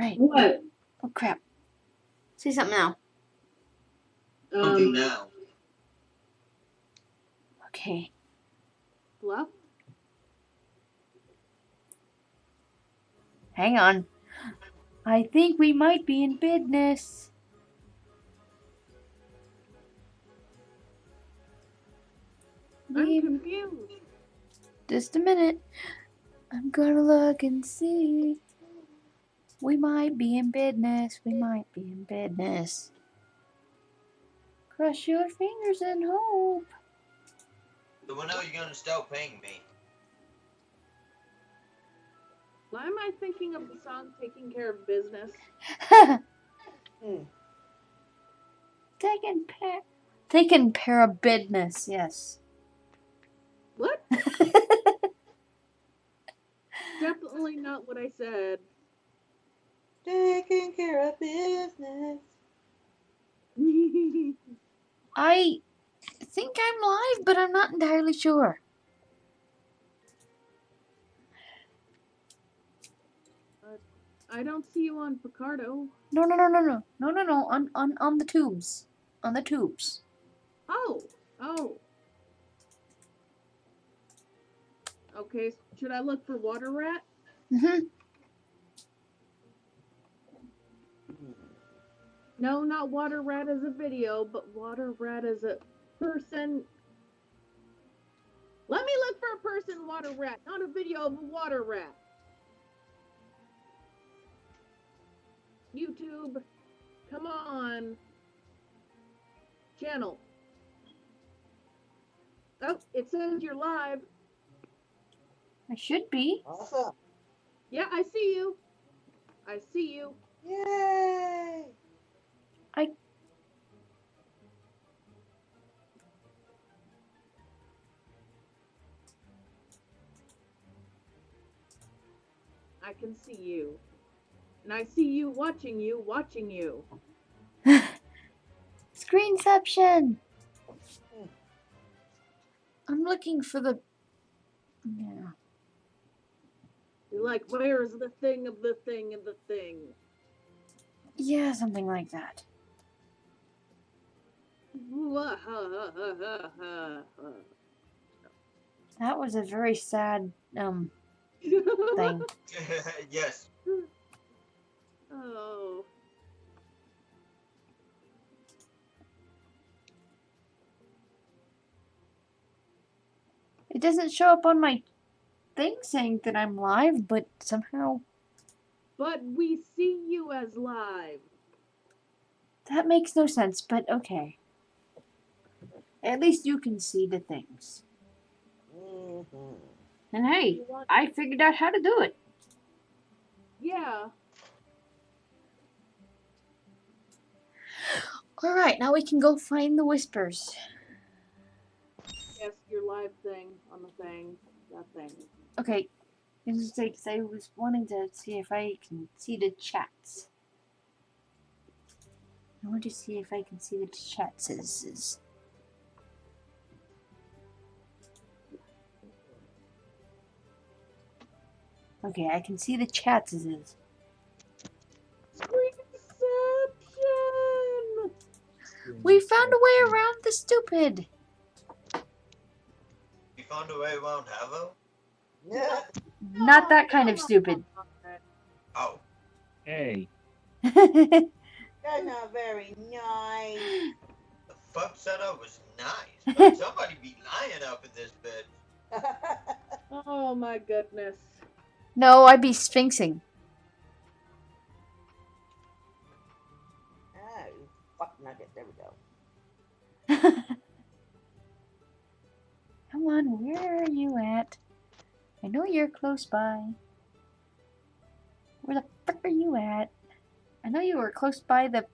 Right. What? Oh crap. Say something now. Something now. Okay. Bluff? Hang on. I think we might be in business. I'm confused. Just a minute. I'm gonna look and see. We might be in business. We might be in business. Cross your fingers and hope. So when are you gonna start paying me? Why am I thinking of the song Taking Care of Business? Taking care of business, yes. What? Definitely not what I said. Taking care of business. I think I'm live, but I'm not entirely sure. I don't see you on Picardo. No. On the tubes. On the tubes. Oh. Okay, should I look for Water Rat? Mm-hmm. No, not Water Rat as a video, but Water Rat as a person. Let me look for a person, Water Rat, not a video of a Water Rat. YouTube, come on. Channel. Oh, it says you're live. I should be. Awesome. Yeah, I see you. I see you. Yay! I can see you. And I see you watching you. Screenception. I'm looking for the. Yeah. You're like, where's the thing of the thing of the thing? Yeah, something like that. That was a very sad thing. Yes. Oh. It doesn't show up on my thing saying that I'm live, but somehow But we see you as live. that makes no sense, but okay. At least you can see the things. Mm-hmm. And hey, I figured out how to do it. Yeah. Alright, now we can go find the whispers. Yes, your live thing on the thing. That thing. Okay, because I was wanting to see if I can see the chats. I want to see if I can see the chats. Okay, I can see the chats. Screenception! We found a way around the stupid. You found a way around Havo? Yeah. Not that kind of stupid. Oh. Hey. That's not very nice. The fuck said I was nice? But somebody be lying up in this bed. Oh my goodness. No, I'd be sphinxing. Oh, fuck nugget. There we go. Come on, where are you at? I know you're close by. Where the frick are you at? I know you were close by the...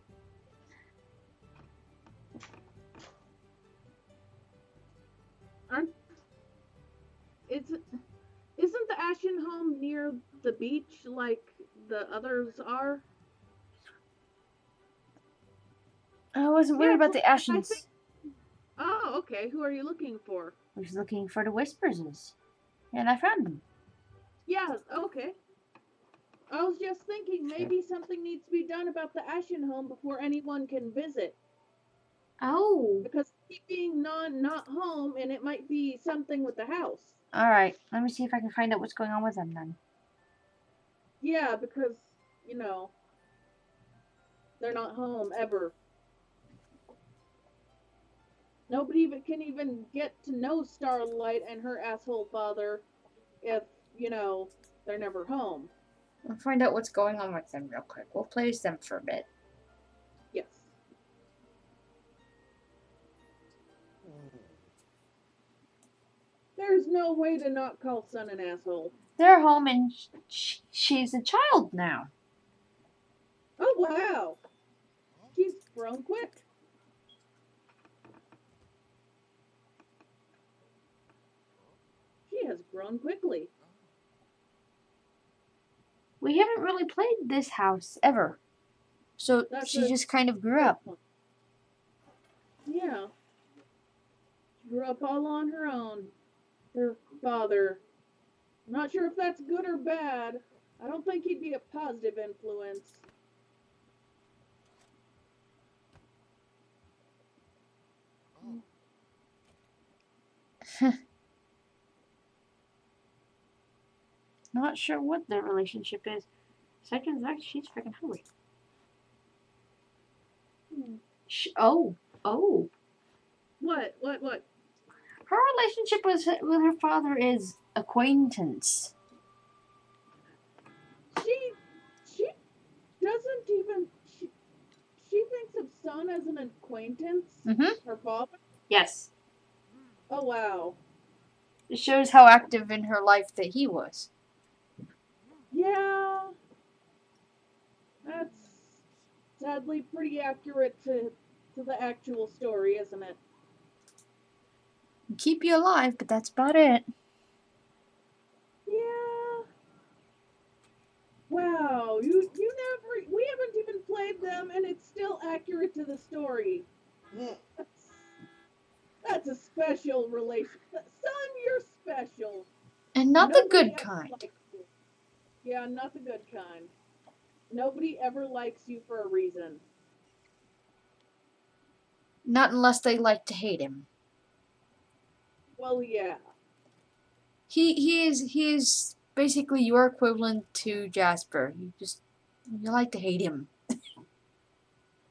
Isn't the Ashen home near the beach like the others are? I wasn't worried about the Ashens. Oh, okay. Who are you looking for? I was looking for the Whisperses. And I found them. Yeah, okay. I was just thinking maybe something needs to be done about the Ashen home before anyone can visit. Oh. Because keep being not home, and it might be something with the house. Alright, let me see if I can find out what's going on with them then. Yeah, because they're not home ever. Nobody can even get to know Starlight and her asshole father if they're never home. I'll find out what's going on with them real quick. We'll play as them for a bit. Yes. There's no way to not call Sun an asshole. They're home and she's a child now. Oh wow, she's grown quick. She has grown quickly. We haven't really played this house ever. So she just kind of grew up. Yeah. She grew up all on her own. Her father. I'm not sure if that's good or bad. I don't think he'd be a positive influence. Not sure what their relationship is. Second fact, she's freaking hungry. Oh. What? Her relationship with her father is acquaintance. She doesn't even. She thinks of Sun as an acquaintance. Mm-hmm. Her father. Yes. Oh wow. It shows how active in her life that he was. Yeah. That's sadly pretty accurate to the actual story, isn't it? Keep you alive, but that's about it. Yeah. Wow, we haven't even played them, and it's still accurate to the story. That's a special relation. Son, you're special. And not the Nobody good ever kind. likes you. Yeah, not the good kind. Nobody ever likes you for a reason. Not unless they like to hate him. Well, yeah. He is basically your equivalent to Jasper. You like to hate him.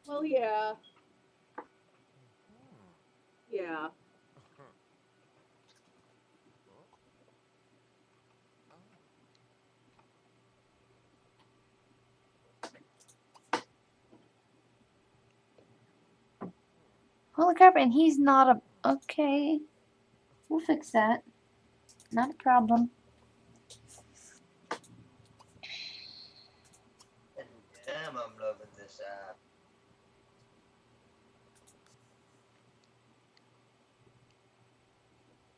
Well, yeah. Yeah. Holy crap, and he's not a... Okay. We'll fix that. Not a problem. Damn, I'm loving this app.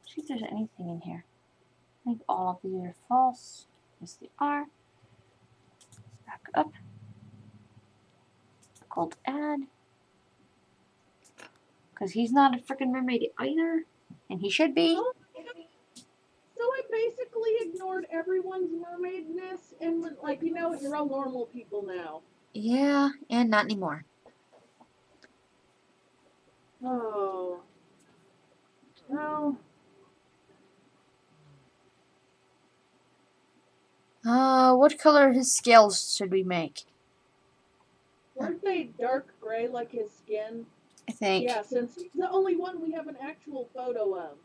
See if there's anything in here. I think all of these are false. Yes, they are. Back up. Called add. Because he's not a freaking mermaid either. And he should be. So I basically ignored everyone's mermaidness and went like, you're all normal people now. Yeah, and not anymore. Oh. Well. What color his scales should we make? Weren't they dark gray like his skin? I think. Yeah, since he's the only one we have an actual photo of.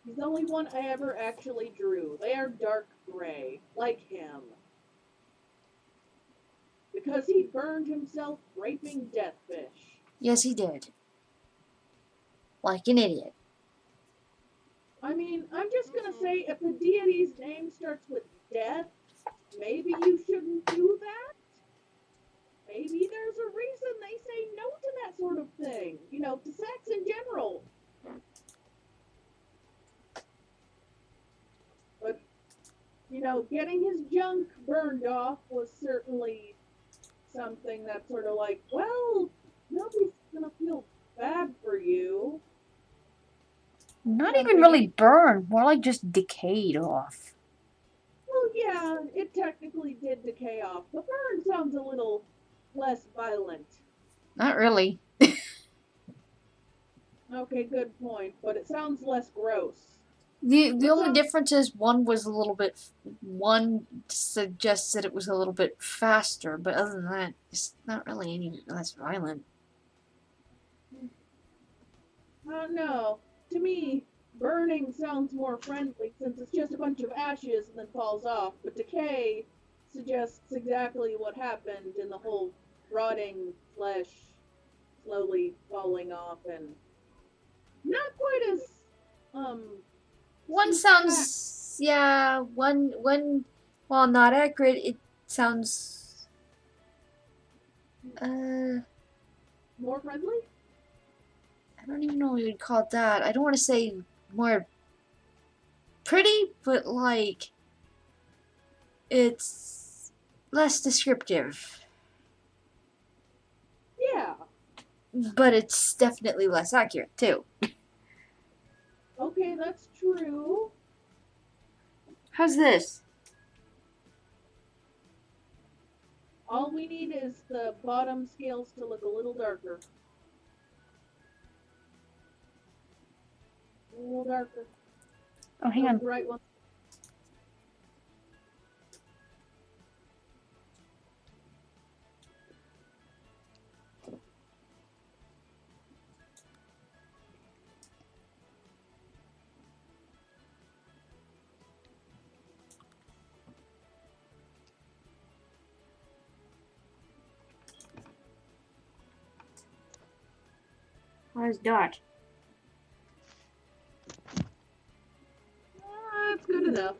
He's the only one I ever actually drew. They are dark gray, like him. Because he burned himself raping deathfish. Yes, he did. Like an idiot. I mean, I'm just gonna say, if the deity's name starts with death, maybe you shouldn't do that. Maybe there's a reason they say no to that sort of thing. To sex in general. But, getting his junk burned off was certainly something that's sort of like, well, nobody's gonna feel bad for you. Not even really burned, more like just decayed off. Well, yeah, Yeah, it technically did decay off, but burn sounds a little less violent. Not really. Okay, good point, but it sounds less gross. The only sounds- difference is one suggests that it was a little bit faster, but other than that, it's not really any less violent. I don't know. To me, burning sounds more friendly since it's just a bunch of ashes and then falls off, but decay suggests exactly what happened in the whole rotting flesh slowly falling off and not quite as One sounds one while not accurate, it sounds more friendly. I don't even know what you'd call that. I don't want to say more pretty, but like it's less descriptive. Yeah. But it's definitely less accurate too. Okay, that's true. How's this? All we need is the bottom scales to look a little darker. A little darker. Oh, hang on. Right one. How's that? That's good enough.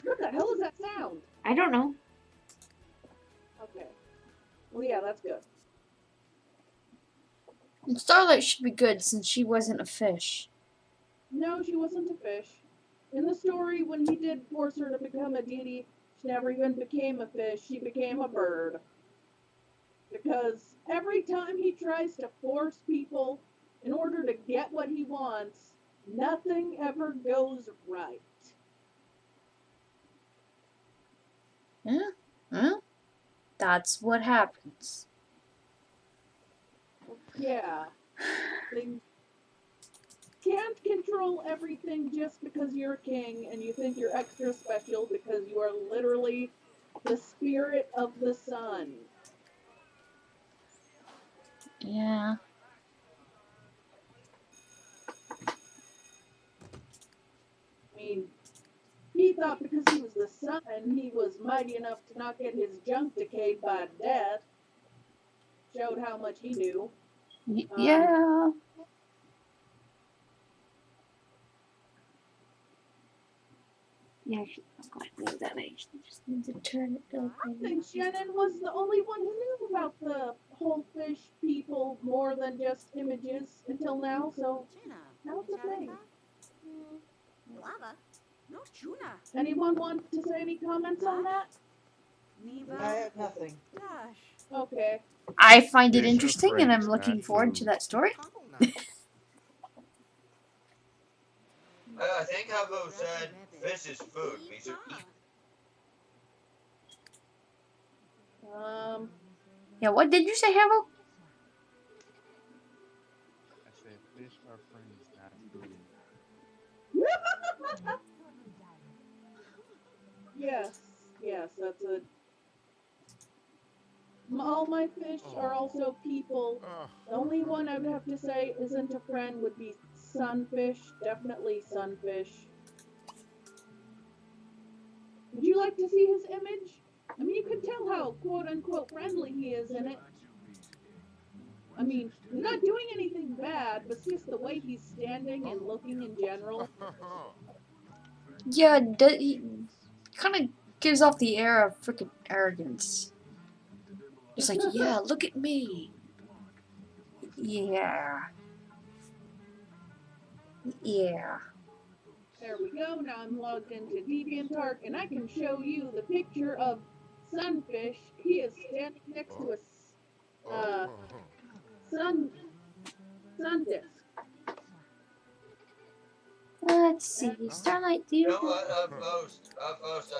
What the hell is that sound? I don't know. Okay. Well, yeah, that's good. And Starlight should be good since she wasn't a fish. No, she wasn't a fish. In the story, when he did force her to become a deity, she never even became a fish. She became a bird. Because every time he tries to force people in order to get what he wants, nothing ever goes right. Huh? That's what happens. Yeah. They can't control everything just because you're a king and you think you're extra special because you are literally the spirit of the sun. Yeah. I mean, he thought because he was the sun, he was mighty enough to not get his junk decayed by death. Showed how much he knew. Yeah. Yeah, I'm going to do that. I just need to turn it up. I think Shannon was the only one who knew about the whole fish people more than just images until now, so now's the thing. Anyone want to say any comments on that? I have nothing. Okay. I find it Here's your interesting and I'm friend's looking not forward to food. that story. I think Hubbo said fish is food. We should eat. Yeah, what did you say, Havel? I said fish are friends, not food. Yes, that's a. All my fish are also people. The only one I would have to say isn't a friend would be sunfish. Definitely sunfish. Would you like to see his image? I mean, you can tell how quote-unquote friendly he is in it. I mean, he's not doing anything bad, but it's just the way he's standing and looking in general. Yeah, he kind of gives off the air of freaking arrogance. Just like, yeah, look at me. Yeah. Yeah. There we go. Now I'm logged into DeviantArt, and I can show you the picture of Sunfish. He is standing next to a sun disk. What? Let's see. Starlight, do you? No, at first, I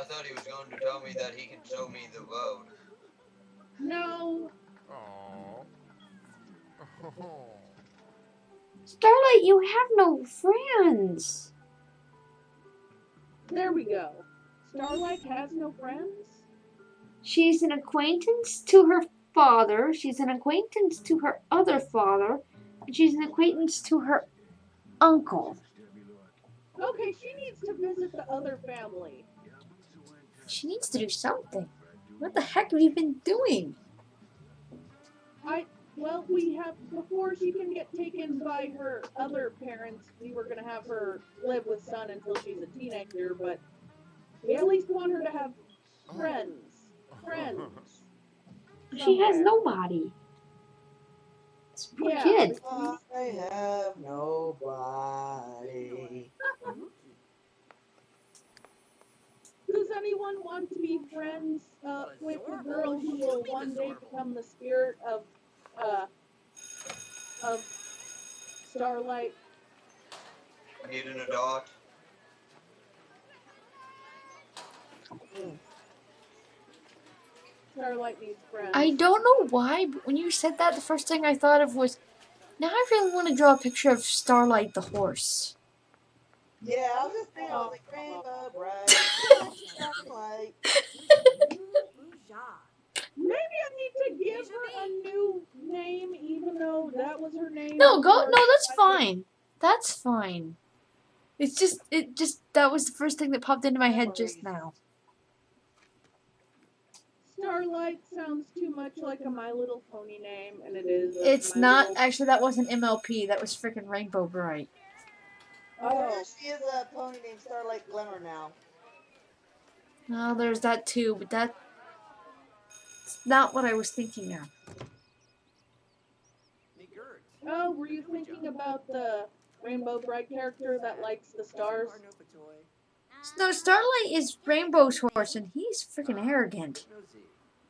thought he was going to tell me that he can show me the road. No. Aww. Starlight, you have no friends. There we go. Starlight has no friends? She's an acquaintance to her father. She's an acquaintance to her other father. And she's an acquaintance to her uncle. Okay, she needs to visit the other family. She needs to do something. What the heck have you been doing? Well, we have, before she can get taken by her other parents, we were going to have her live with Sun until she's a teenager, but we at least want her to have friends. Friends. She has Somewhere. nobody. This poor Yeah. kid. I have nobody. Does anyone want to be friends with the girl who will one day become the spirit of Starlight? I need an adult. Starlight needs friends. I don't know why, but when you said that, the first thing I thought of was, now I really want to draw a picture of Starlight the horse. Yeah, I was just thinking, I was like, rainbow bright, Starlight. Maybe I need to give her a new name, even though that was her name. No, go. before. No, that's fine. That's fine. It just that was the first thing that popped into my head just now. Starlight sounds too much like a My Little Pony name, and it is. It's My not Little- actually. That wasn't MLP. That was freaking Rainbow Bright. Oh, She is a pony named Starlight Glimmer now. No, there's that too, but that's not what I was thinking of. oh, were you thinking about the Rainbow Bright character that likes the stars? No, Starlight is Rainbow's horse, and he's freaking arrogant.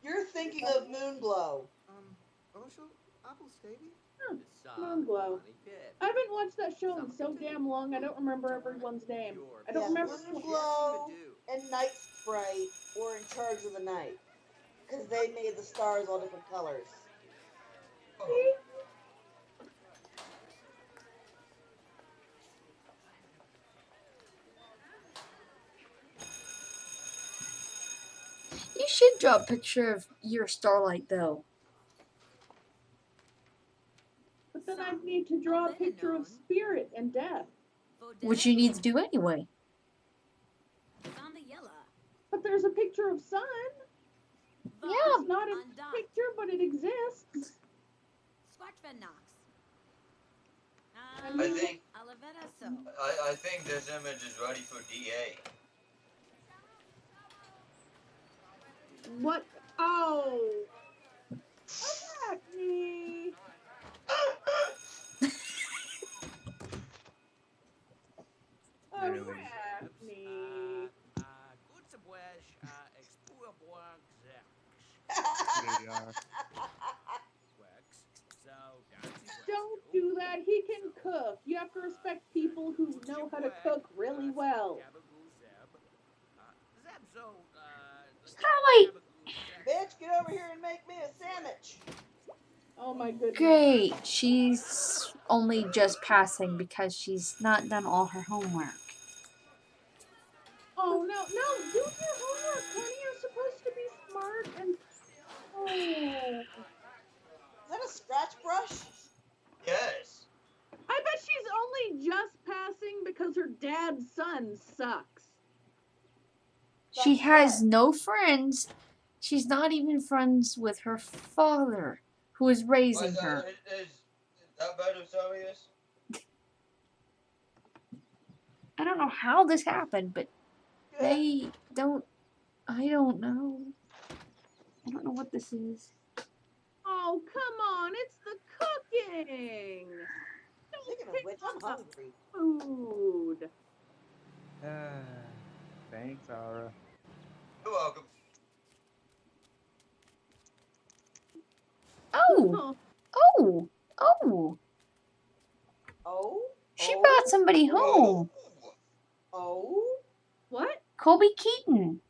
You're thinking of Moonglow. Moonglow. I haven't watched that show in so damn long, I don't remember everyone's name. I don't remember. Moonglow and Night Sprite were in charge of the night. Because they made the stars all different colors. You should draw a picture of your Starlight, though. But then I need to draw a picture of Spirit and Death. Which you need to do anyway. But there's a picture of Sun. Yeah. It's not a picture, but it exists. I think this image is ready for DA. What? Oh. Arachne. Literally. Arachne. They are. Don't do that. He can cook. You have to respect people who know how to cook really well. Starlight! Bitch, get over here and make me a sandwich. Oh my goodness. Great. She's only just passing because she's not done all her homework. Oh no, no, do your homework, honey. You're supposed to be smart and. Oh. Is that a scratch brush? Yes. I bet she's only just passing because her dad's son sucks. She has no friends. She's not even friends with her father, who is raising her. Is that better serious? I don't know how this happened, but they don't. I don't know. I don't know what this is. Oh, come on. It's the cooking. Speaking of Don't which, pick I'm up hungry. food. Thanks, Aura. You're welcome. Oh! Oh! Oh! Oh? She Oh? brought somebody home. Oh, Oh? What? Colby Keaton.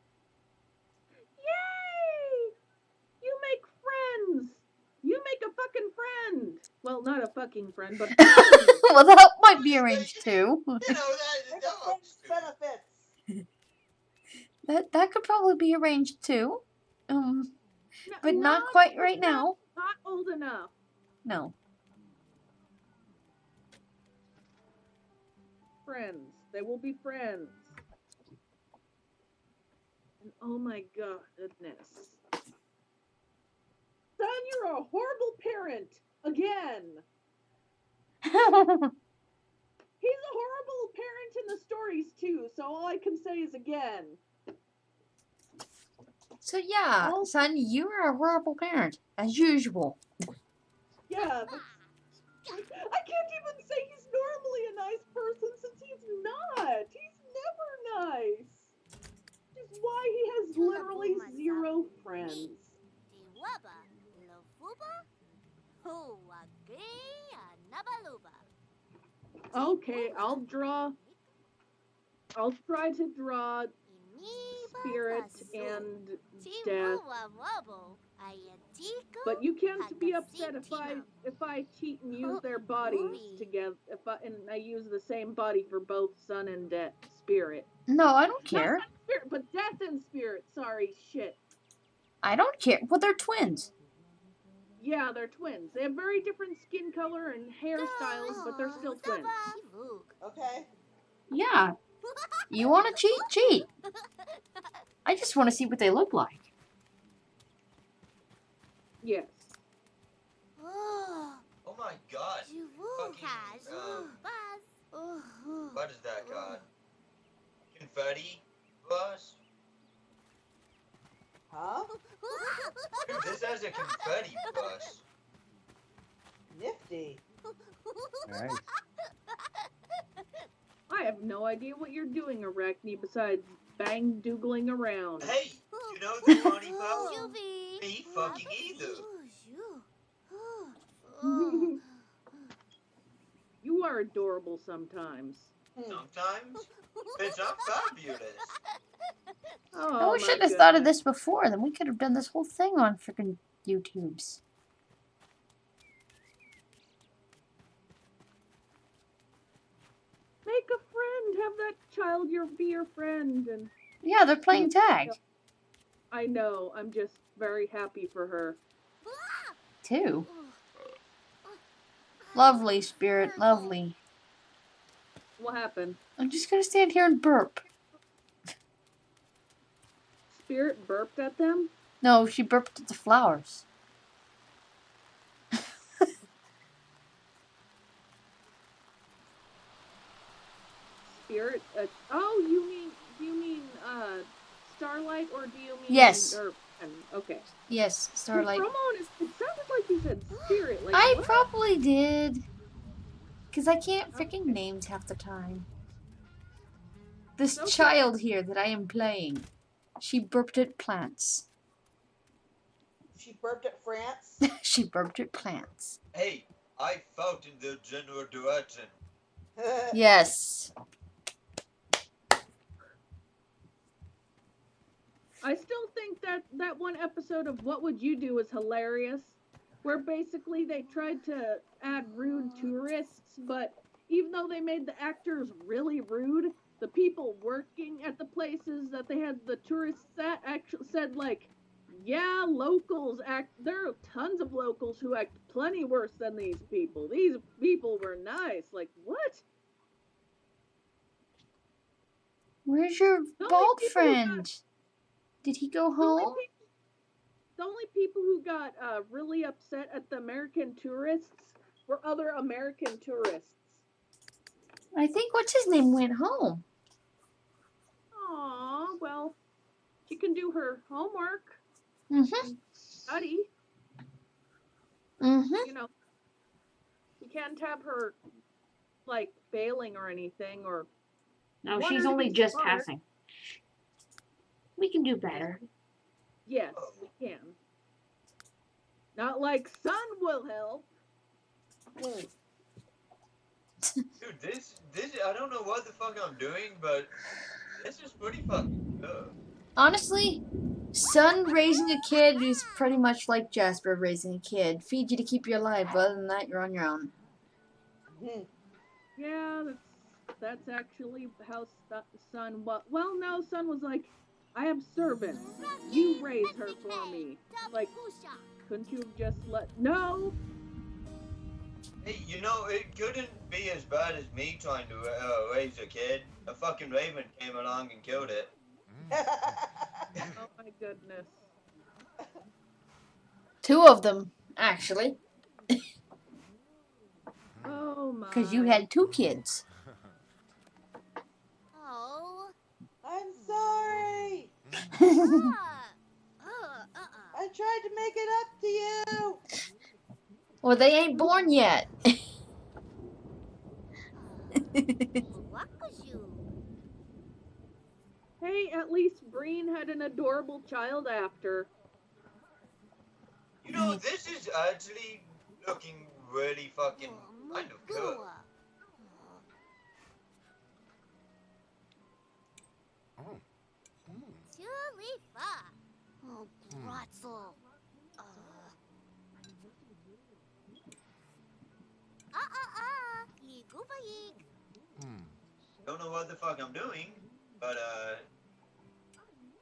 Yay! You make friends. You make a fucking friend. Well, not a fucking friend, but friends. Well, that might be arranged too. You know, that Make dog a friend's stupid. benefits. That could probably be arranged too. But not Not quite right now. Not old enough. No. Friends. They will be friends. And oh my goodness. Son, you're a horrible parent. Again. He's a horrible parent in the stories too, so all I can say is again. So yeah, Oh. son, you are a horrible parent, as usual. Yeah, but I can't even say he's normally a nice person since he's not. He's never nice. Which is why he has literally 0 friends. Okay, I'll try to draw Spirit and Death. But you can't be upset if I cheat and use their bodies together. And I use the same body for both Sun and Spirit. No, I don't Not care. Sun and Spirit, but Death and Spirit. Sorry, shit. I don't care. Well, they're twins. Yeah, they're twins. They have very different skin color and hairstyles, but they're still twins. Okay. Yeah. You want to cheat? Cheat. I just want to see what they look like. Yes. Oh my god. What is that called? Confetti bus? Huh? Dude, this has a confetti bus. Nifty. Nice. I have no idea what you're doing, Arachne, besides bang doogling around. Hey, you know the funny part? Me fucking either. You are adorable sometimes. Sometimes. Bitch, I'm fabulous. Oh, we my should have thought of goodness. this before. Then we could have done this whole thing on freaking YouTubes. Make a friend. Have that child be your friend. And Yeah, they're playing tag I know. I'm just very happy for her. too. Lovely, Spirit. Lovely. What happened? I'm just gonna stand here and burp. Spirit burped at them? No, she burped at the flowers. Spirit? Oh, do you mean Starlight, or do you mean? Yes. Okay. Yes, Starlight. Ramon, it sounded like you said Spirit. Like, I what? probably did. Because I can't freaking names half the time. This Okay. child here that I am playing, she burped at plants. She burped at France. She burped at plants. Hey, I fought in the general direction. Yes. I still think that one episode of What Would You Do is hilarious, where basically they tried to add rude tourists, but even though they made the actors really rude, the people working at the places that they had the tourists at actually said, like, yeah, there are tons of locals who act plenty worse than these people. These people were nice. Like, what? Where's your only bald people who friend? Did he go The only home? The only people who got really upset at the American tourists were other American tourists. I think what's his name went home. Aw, well, she can do her homework, Mm-hmm. study. Mm-hmm. You know, you can't have her like failing or anything, or No, want she's her to only be just smart. passing. We can do better. Yes, we can. Not like Sun will help. Dude, this I don't know what the fuck I'm doing, but this is pretty fucking good. Honestly, Sun raising a kid is pretty much like Jasper raising a kid. Feed you to keep you alive, but other than that, you're on your own. Yeah, that's actually how Sun. Well, no, Sun was like, I have servants. You raise her for me. Like, couldn't you have just let? No. Hey, you know, it couldn't be as bad as me trying to raise a kid. A fucking raven came along and killed it. Oh my goodness. 2 of them, actually. Oh my. Because you had 2 kids. Oh. I'm sorry. I tried to make it up to you. Well, they ain't born yet. Hey, at least Breen had an adorable child after. You know, this is actually looking really fucking kind of good. Oh, Bratzel. Don't know what the fuck I'm doing, but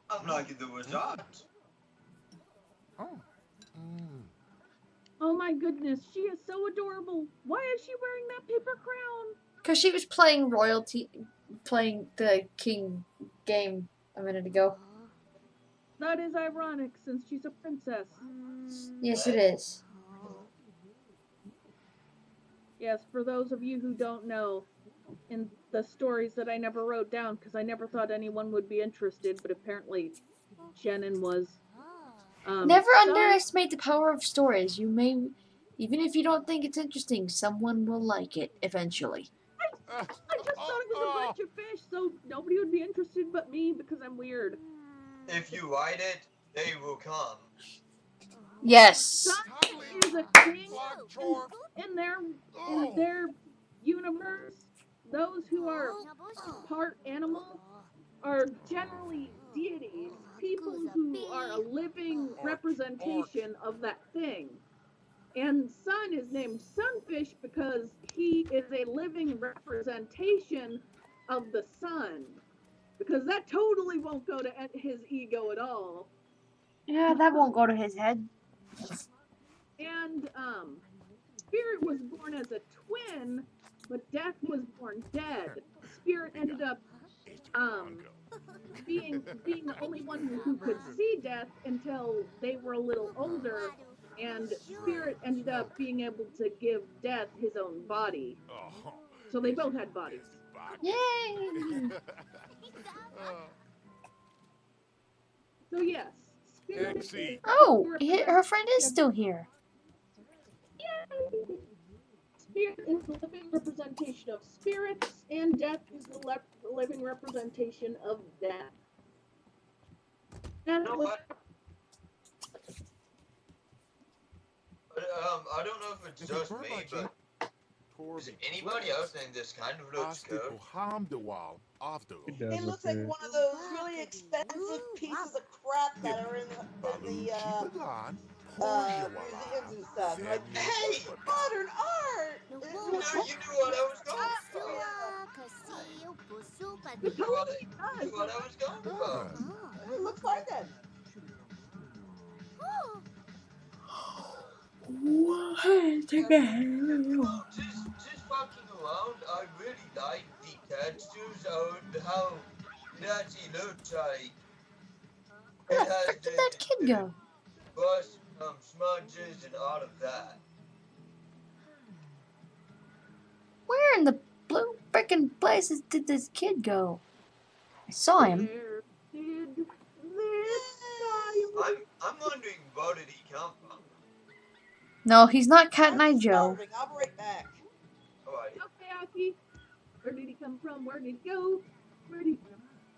I'm liking the results. Oh my goodness, she is so adorable. Why is she wearing that paper crown? Because she was playing playing the king game a minute ago. That is ironic, since she's a princess. Yes, it is. Yes, for those of you who don't know, in the stories that I never wrote down, because I never thought anyone would be interested, but apparently Shannon was. Never underestimate the power of stories. You may, even if you don't think it's interesting, someone will like it eventually. I just thought it was a bunch of fish, so nobody would be interested but me because I'm weird. If you write it, they will come. Yes. Sun is a king in their universe. Those who are part animal are generally deities, people who are a living representation of that thing. And Sun is named Sunfish because he is a living representation of the sun. Because that totally won't go to his ego at all. Yeah, that won't go to his head. And Spirit was born as a twin, but Death was born dead. Spirit ended up being the only one who could see Death until they were a little older, and Spirit ended up being able to give Death his own body. So they both had bodies. Yay! So yes, Spirit. Oh, her friend is still here. Yay! Spirit is the living representation of spirits, and Death is the living representation of death. And You know what? I don't know if it's just me, but does anybody else think this kind of looks good? It looks like one of those really expensive pieces of crap that are in the museums and stuff. Like, hey, modern art! You knew what I was going for. it totally does. What I was going for. It looks like it. Just fucking around, I really like the textures of how it actually looks like. Where the frick did that kid go? Rust, smudges, and all of that. Where in the blue frickin' places did this kid go? I saw him. Where did this guy? I'm wondering where did he come from? No, he's not Cat Eye I'm Joe. starving. I'll be right back. Alright. Okay, Aki. Where did he come from? Where did he go?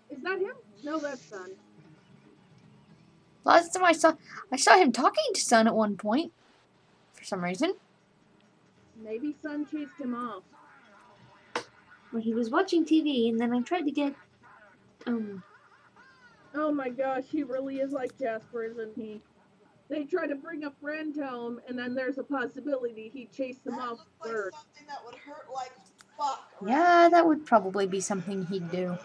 Is that him? No, that's Sun. Last time I saw him talking to Sun at one point. For some reason. Maybe Sun chased him off. Well, he was watching TV, and then I tried to get Oh my gosh, he really is like Jasper, isn't he? They try to bring a friend home, and then there's a possibility he chased them That off looked like first. something that would hurt like fuck. Around yeah, here. that would probably be something he'd do.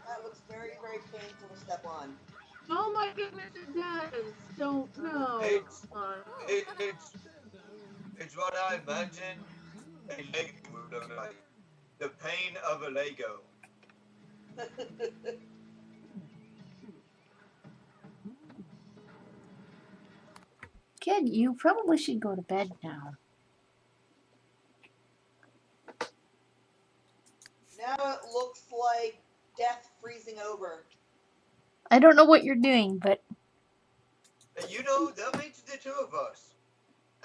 That looks very, very painful to step on. Oh my goodness, it does. Don't know. It's what I imagine a Lego would look like. The pain of a Lego. Kid, you probably should go to bed now. Now it looks like death freezing over. I don't know what you're doing, but You know, that makes the two of us.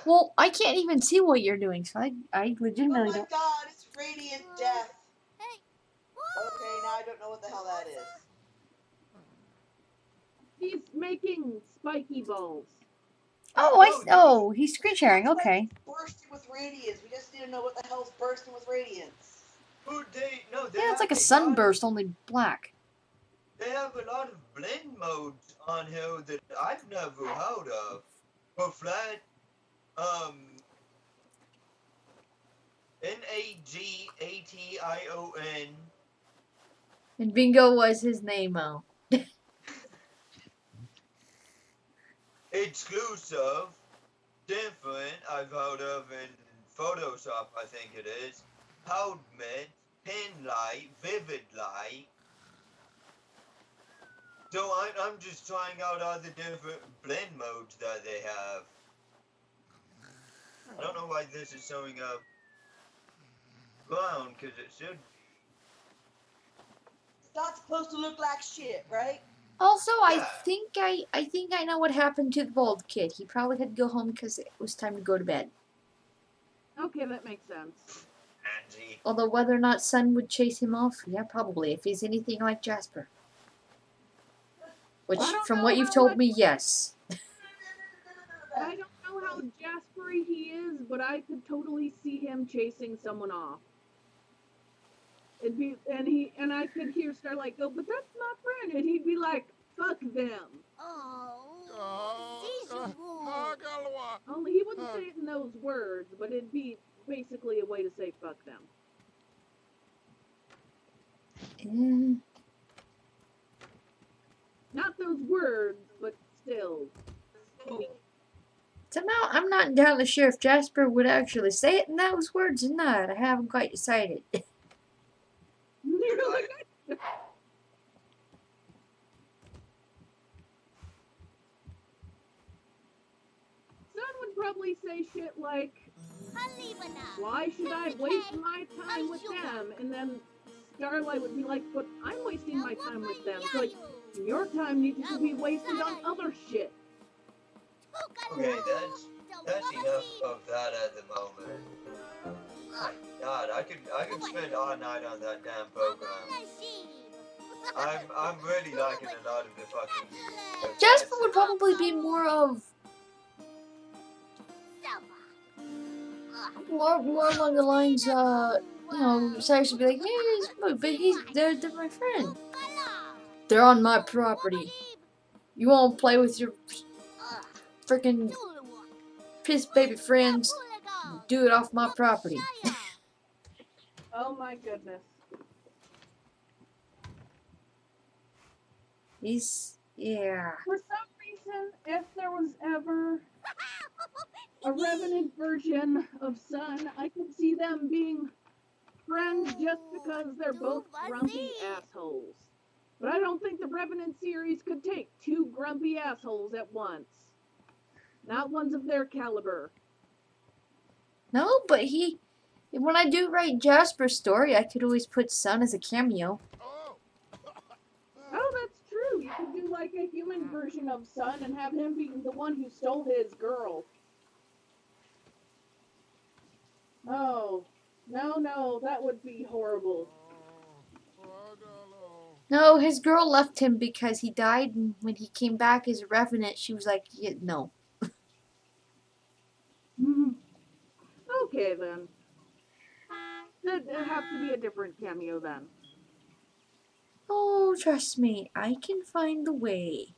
well, I can't even see what you're doing, so I Oh legitimately my don't. god, it's radiant death. Hey. Okay, now I don't know what the hell that is. He's making spiky balls. Oh, he's screen sharing. Looks like Okay. it's bursting with radiance. We just need to know what the hell's bursting with radiance. Who they Yeah, it's have like a lot sunburst, only black. They have a lot of blend modes on here that I've never heard of. For flat, Nagation. And Bingo was his name-o. Exclusive, different, I've heard of in Photoshop, I think it is. Powdment, Pin Light, Vivid Light. So I'm just trying out all the different blend modes that they have. I don't know why this is showing up brown, because it should. It's not supposed to look like shit, right? Also, Yeah. I think I know what happened to the bald kid. He probably had to go home because it was time to go to bed. Okay, that makes sense. Angie. Although whether or not Sun would chase him off, yeah, probably. If he's anything like Jasper. Which, I don't from know what you've how told much- me, yes. I don't know how Jaspery he is, but I could totally see him chasing someone off. It'd be and I could hear Starlight go, but that's my friend, and he'd be like, fuck them. Oh. Only he wouldn't say it in those words, but it'd be basically a way to say fuck them. Not those words, but still. Somehow, I'm not entirely sure if Jasper would actually say it in those words or not. I haven't quite decided. You're like, Son would probably say shit like, why should I waste my time with them? And then Starlight would be like, but I'm wasting my time with them. So like, your time needs to be wasted on other shit. Okay, that's enough of that at the moment. My God, I could spend all night on that damn program. I'm really liking a lot of the fucking. Jasper would probably be more of more along the lines, Cyrus would be like, they're my friend. They're on my property. You won't play with your freaking piss baby friends. Do it off my property. Oh my goodness. Yeah. For some reason, if there was ever a Revenant version of Sun, I could see them being friends just because they're both grumpy assholes. But I don't think the Revenant series could take two grumpy assholes at once. Not ones of their caliber. No, but when I do write Jasper's story, I could always put Sun as a cameo. Oh, that's true. You could do like a human version of Sun and have him being the one who stole his girl. Oh, no, that would be horrible. No, his girl left him because he died, and when he came back as a Revenant, she was like, yeah, no. Okay then. It'd have to be a different cameo then. Oh, trust me, I can find the way.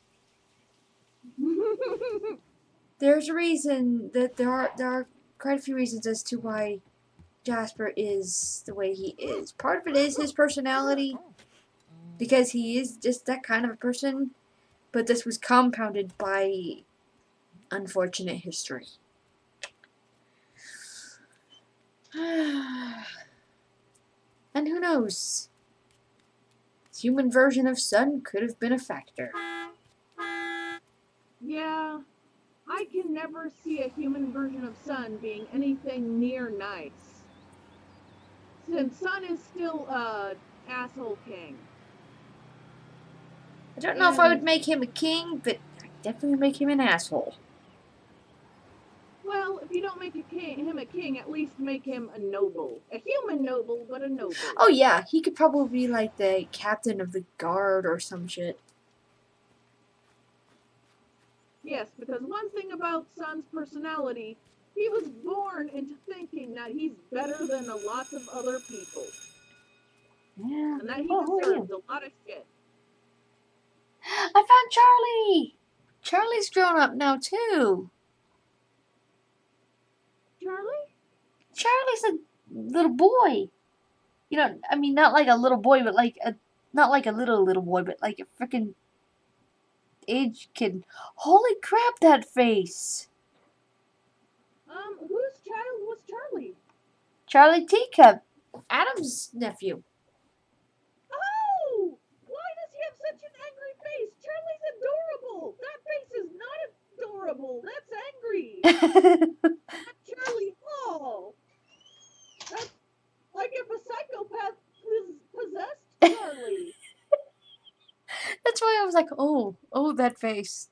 There's a reason that there are quite a few reasons as to why Jasper is the way he is. Part of it is his personality, because he is just that kind of a person, but this was compounded by unfortunate history. And who knows? Human version of Sun could have been a factor. Yeah, I can never see a human version of Sun being anything near nice. Since Sun is still asshole king. I don't know if I would And- make him a king, but I'd definitely make him an asshole. Well, if you don't make him a king, at least make him a noble. A human noble, but a noble. Oh yeah, he could probably be like the captain of the guard or some shit. Yes, because one thing about Sun's personality, he was born into thinking that he's better than a lot of other people. Yeah. And that he Oh, who are deserves you? a lot of shit. I found Charlie! Charlie's grown up now too. Charlie? Charlie's a little boy. You know, I mean, not like a little boy, but like a, not like a little boy, but like a freaking age kid. Holy crap, that face! Whose child was Charlie? Charlie Teacup, Adam's nephew. Oh! Why does he have such an angry face? Charlie's adorable! That face is not adorable! That's angry! Charlie, oh! That's like if a psychopath possessed Charlie. That's why I was like, oh, that face.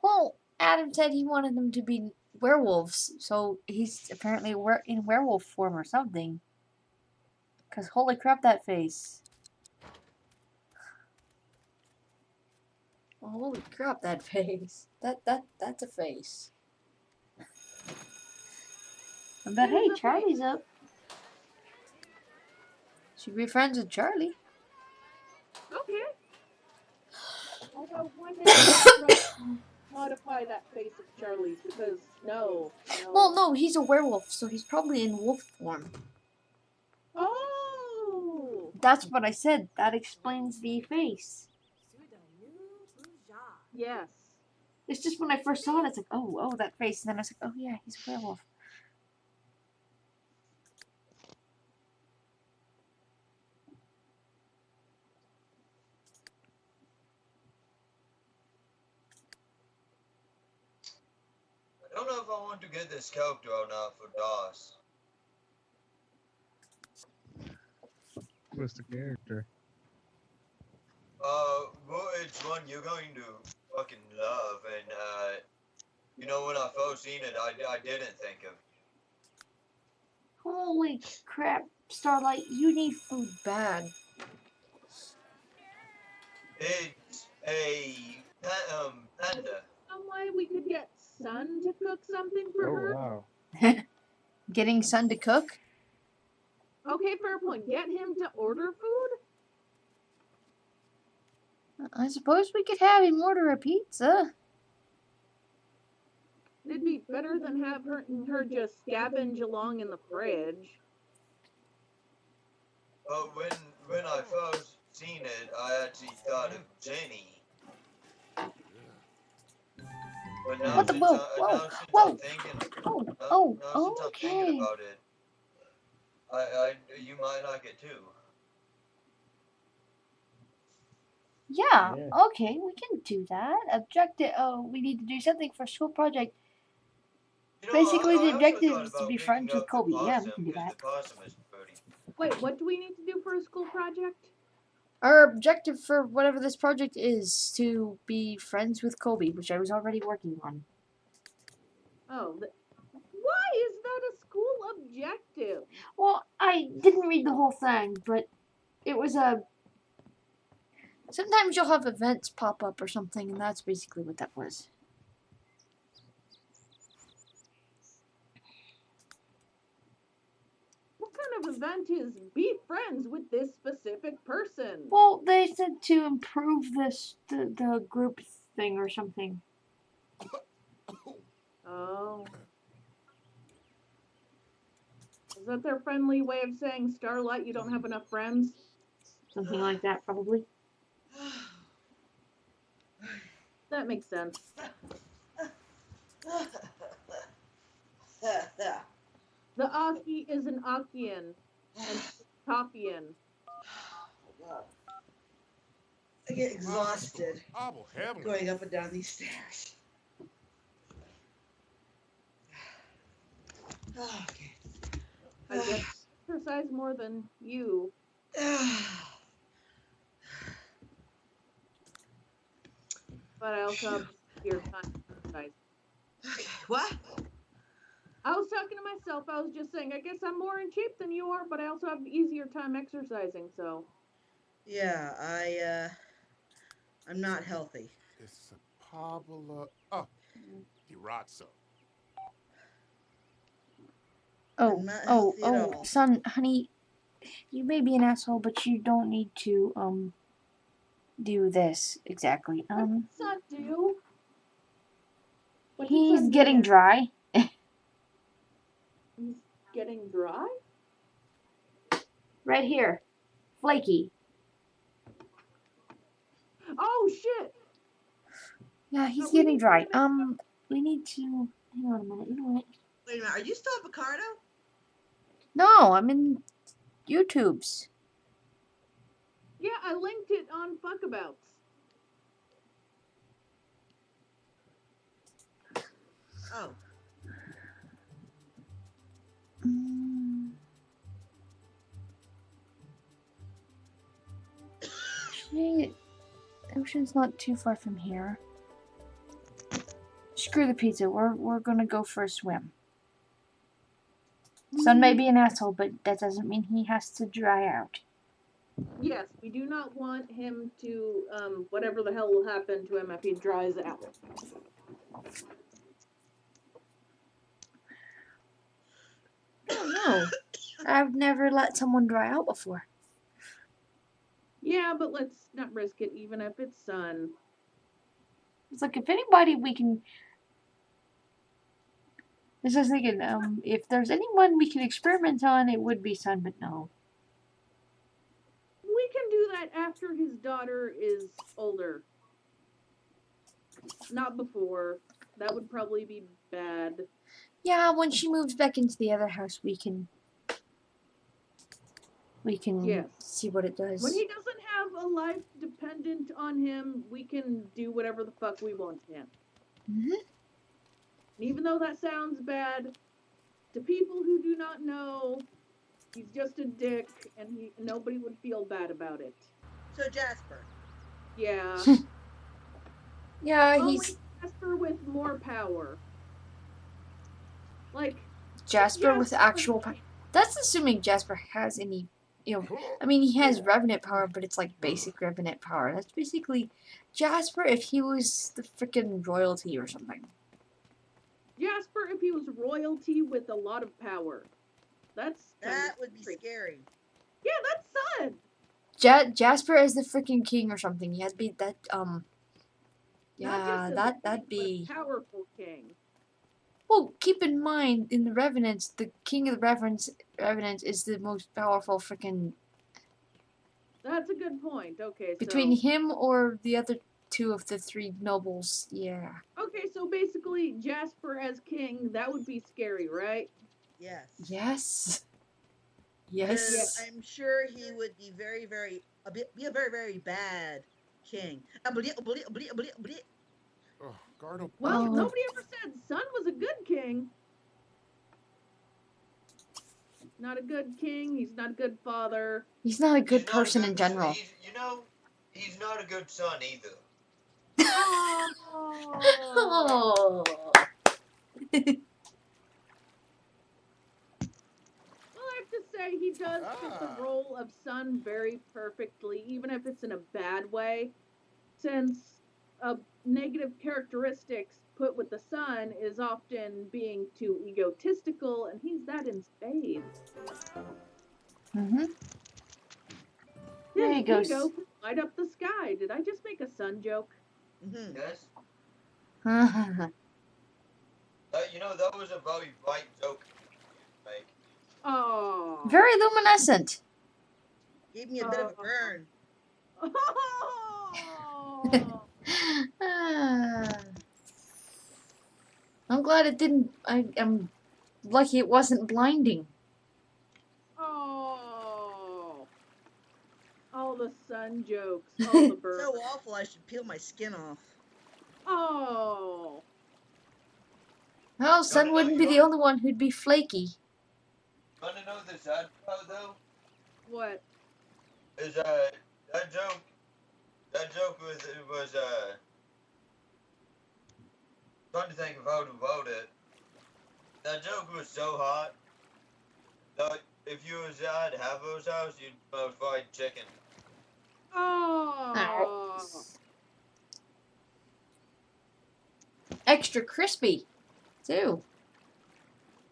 Well, Adam said he wanted them to be werewolves, so he's apparently in werewolf form or something. Cause holy crap, that face! Holy crap, that face! That's a face. But hey, Charlie's up. Should be friends with Charlie. Okay. Although one day I'll try to modify that face of Charlie's because no. Well, no, he's a werewolf, so he's probably in wolf form. Oh! That's what I said. That explains the face. Yes. It's just when I first saw it, it's like, oh, that face. And then I was like, oh yeah, he's a werewolf. I don't know if I want to get this character or not for DOS. What's the character? Well, it's one you're going to fucking love, and, you know, when I first seen it, I didn't think of. Holy crap, Starlight, you need food bad. It's a, panda. Some way we could get Sun to cook something for Oh her. wow. Getting Sun to cook? Okay, fair point. Get him to order food? I suppose we could have him order a pizza. It'd be better than have her just scavenge along in the fridge. But when I first seen it, I actually thought of Jenny. But now What the- since whoa, now whoa, since whoa. I'm thinking, Oh, now since I'm okay. thinking about it, you might like it too. Yeah, Yeah. okay, we can do that. Objective, we need to do something for school project. You know, Basically, the also objective thought is to about be picking friends with up the Kobe. Yeah, we possum, can do 'cause that. The possum is pretty. Wait, what do we need to do for a school project? Our objective for whatever this project is to be friends with Kobe, which I was already working on. Oh, why is that a school objective? Well, I didn't read the whole thing, but it was a... Sometimes you'll have events pop up or something, and that's basically what that was. event is be friends with this specific person. Well, they said to improve the group thing or something. Oh. Is that their friendly way of saying, Starlight, you don't have enough friends? Something like that, probably. That makes sense. The Aki is an Akian and Topian. God. I get exhausted going up and down these stairs. Okay. I guess exercise more than you. But I also have your time exercise. Okay, what? I was talking to myself. I was just saying, I guess I'm more in shape than you are, but I also have easier time exercising, so. Yeah, I'm not healthy. It's a Pablo. Oh, Hiratsu. Oh, I'm not oh, healthy at oh, all. son, honey, you may be an asshole, but you don't need to, do this exactly. What did son do? What did He's son do getting now? dry. He's getting dry? Right here. Flaky. Oh, shit! Yeah, he's But we getting need to dry. make sure- We need to, hang on a minute, you know what? Wait a minute, are you still at Picardo? No, I'm in YouTube's. Yeah, I linked it on Fuckabouts. Oh. Actually, Ocean's not too far from here. Screw the pizza. We're gonna go for a swim. Son may be an asshole, but that doesn't mean he has to dry out. Yes, we do not want him to, whatever the hell will happen to him if he dries out. I don't know. I've never let someone dry out before. Yeah, but let's not risk it, even if it's sun. It's like, if anybody we can... I was just thinking, if there's anyone we can experiment on, it would be Son, but no. We can do that after his daughter is older. Not before. That would probably be bad. Yeah, when she moves back into the other house, we can Yes. see what it does. When he doesn't have a life dependent on him, we can do whatever the fuck we want to him. Mm-hmm. And even though that sounds bad, to people who do not know, he's just a dick, and nobody would feel bad about it. So Jasper. Yeah. Yeah, Only he's Jasper with more power. Like Jasper yes, with actual power. That's assuming Jasper has any, I mean, he has revenant power, but it's like basic revenant power. That's basically Jasper if he was the freaking royalty or something. Jasper if he was royalty with a lot of power. That would be scary. Yeah, that's Son. Jasper is the freaking king or something. He has to be that Not yeah, just a that'd king, be. but a powerful king. Well, keep in mind, in the Revenants, the king of the Revenants is the most powerful freaking. That's a good point. Okay, Between so him or the other two of the three nobles, yeah. okay, so basically Jasper as king, that would be scary, right? Yes. Yes. Because Yes. I'm sure he would be be a very, very bad king. Oh, Gardo. Well, Oh. nobody ever said Son was a good king. Not a good king. He's not a good father. He's not a good He's not a person good in general. He's not a good son either. Oh. Oh. Well, I have to say he does fit the role of son very perfectly, even if it's in a bad way, since negative characteristics put with the son is often being too egotistical, and he's that in spades. Mm-hmm. There you Here go. you go. Light up the sky. Did I just make a sun joke? Mm-hmm. Yes. Mm-hmm. You know, that was a very bright joke you make. Oh. Very luminescent. Gave me a bit of a burn. Oh. Ah. I'm glad it didn't. I'm lucky it wasn't blinding. Oh. All the sun jokes. All the birds. So awful, I should peel my skin off. Oh. Well, Sun no, wouldn't you be the don't- only one who'd be flaky. Want to know the sad part though? What? Is that joke was trying to think of how to word it. That joke was so hot that if you was at Havo's house, you'd smell fried chicken. Oh. Extra crispy, too.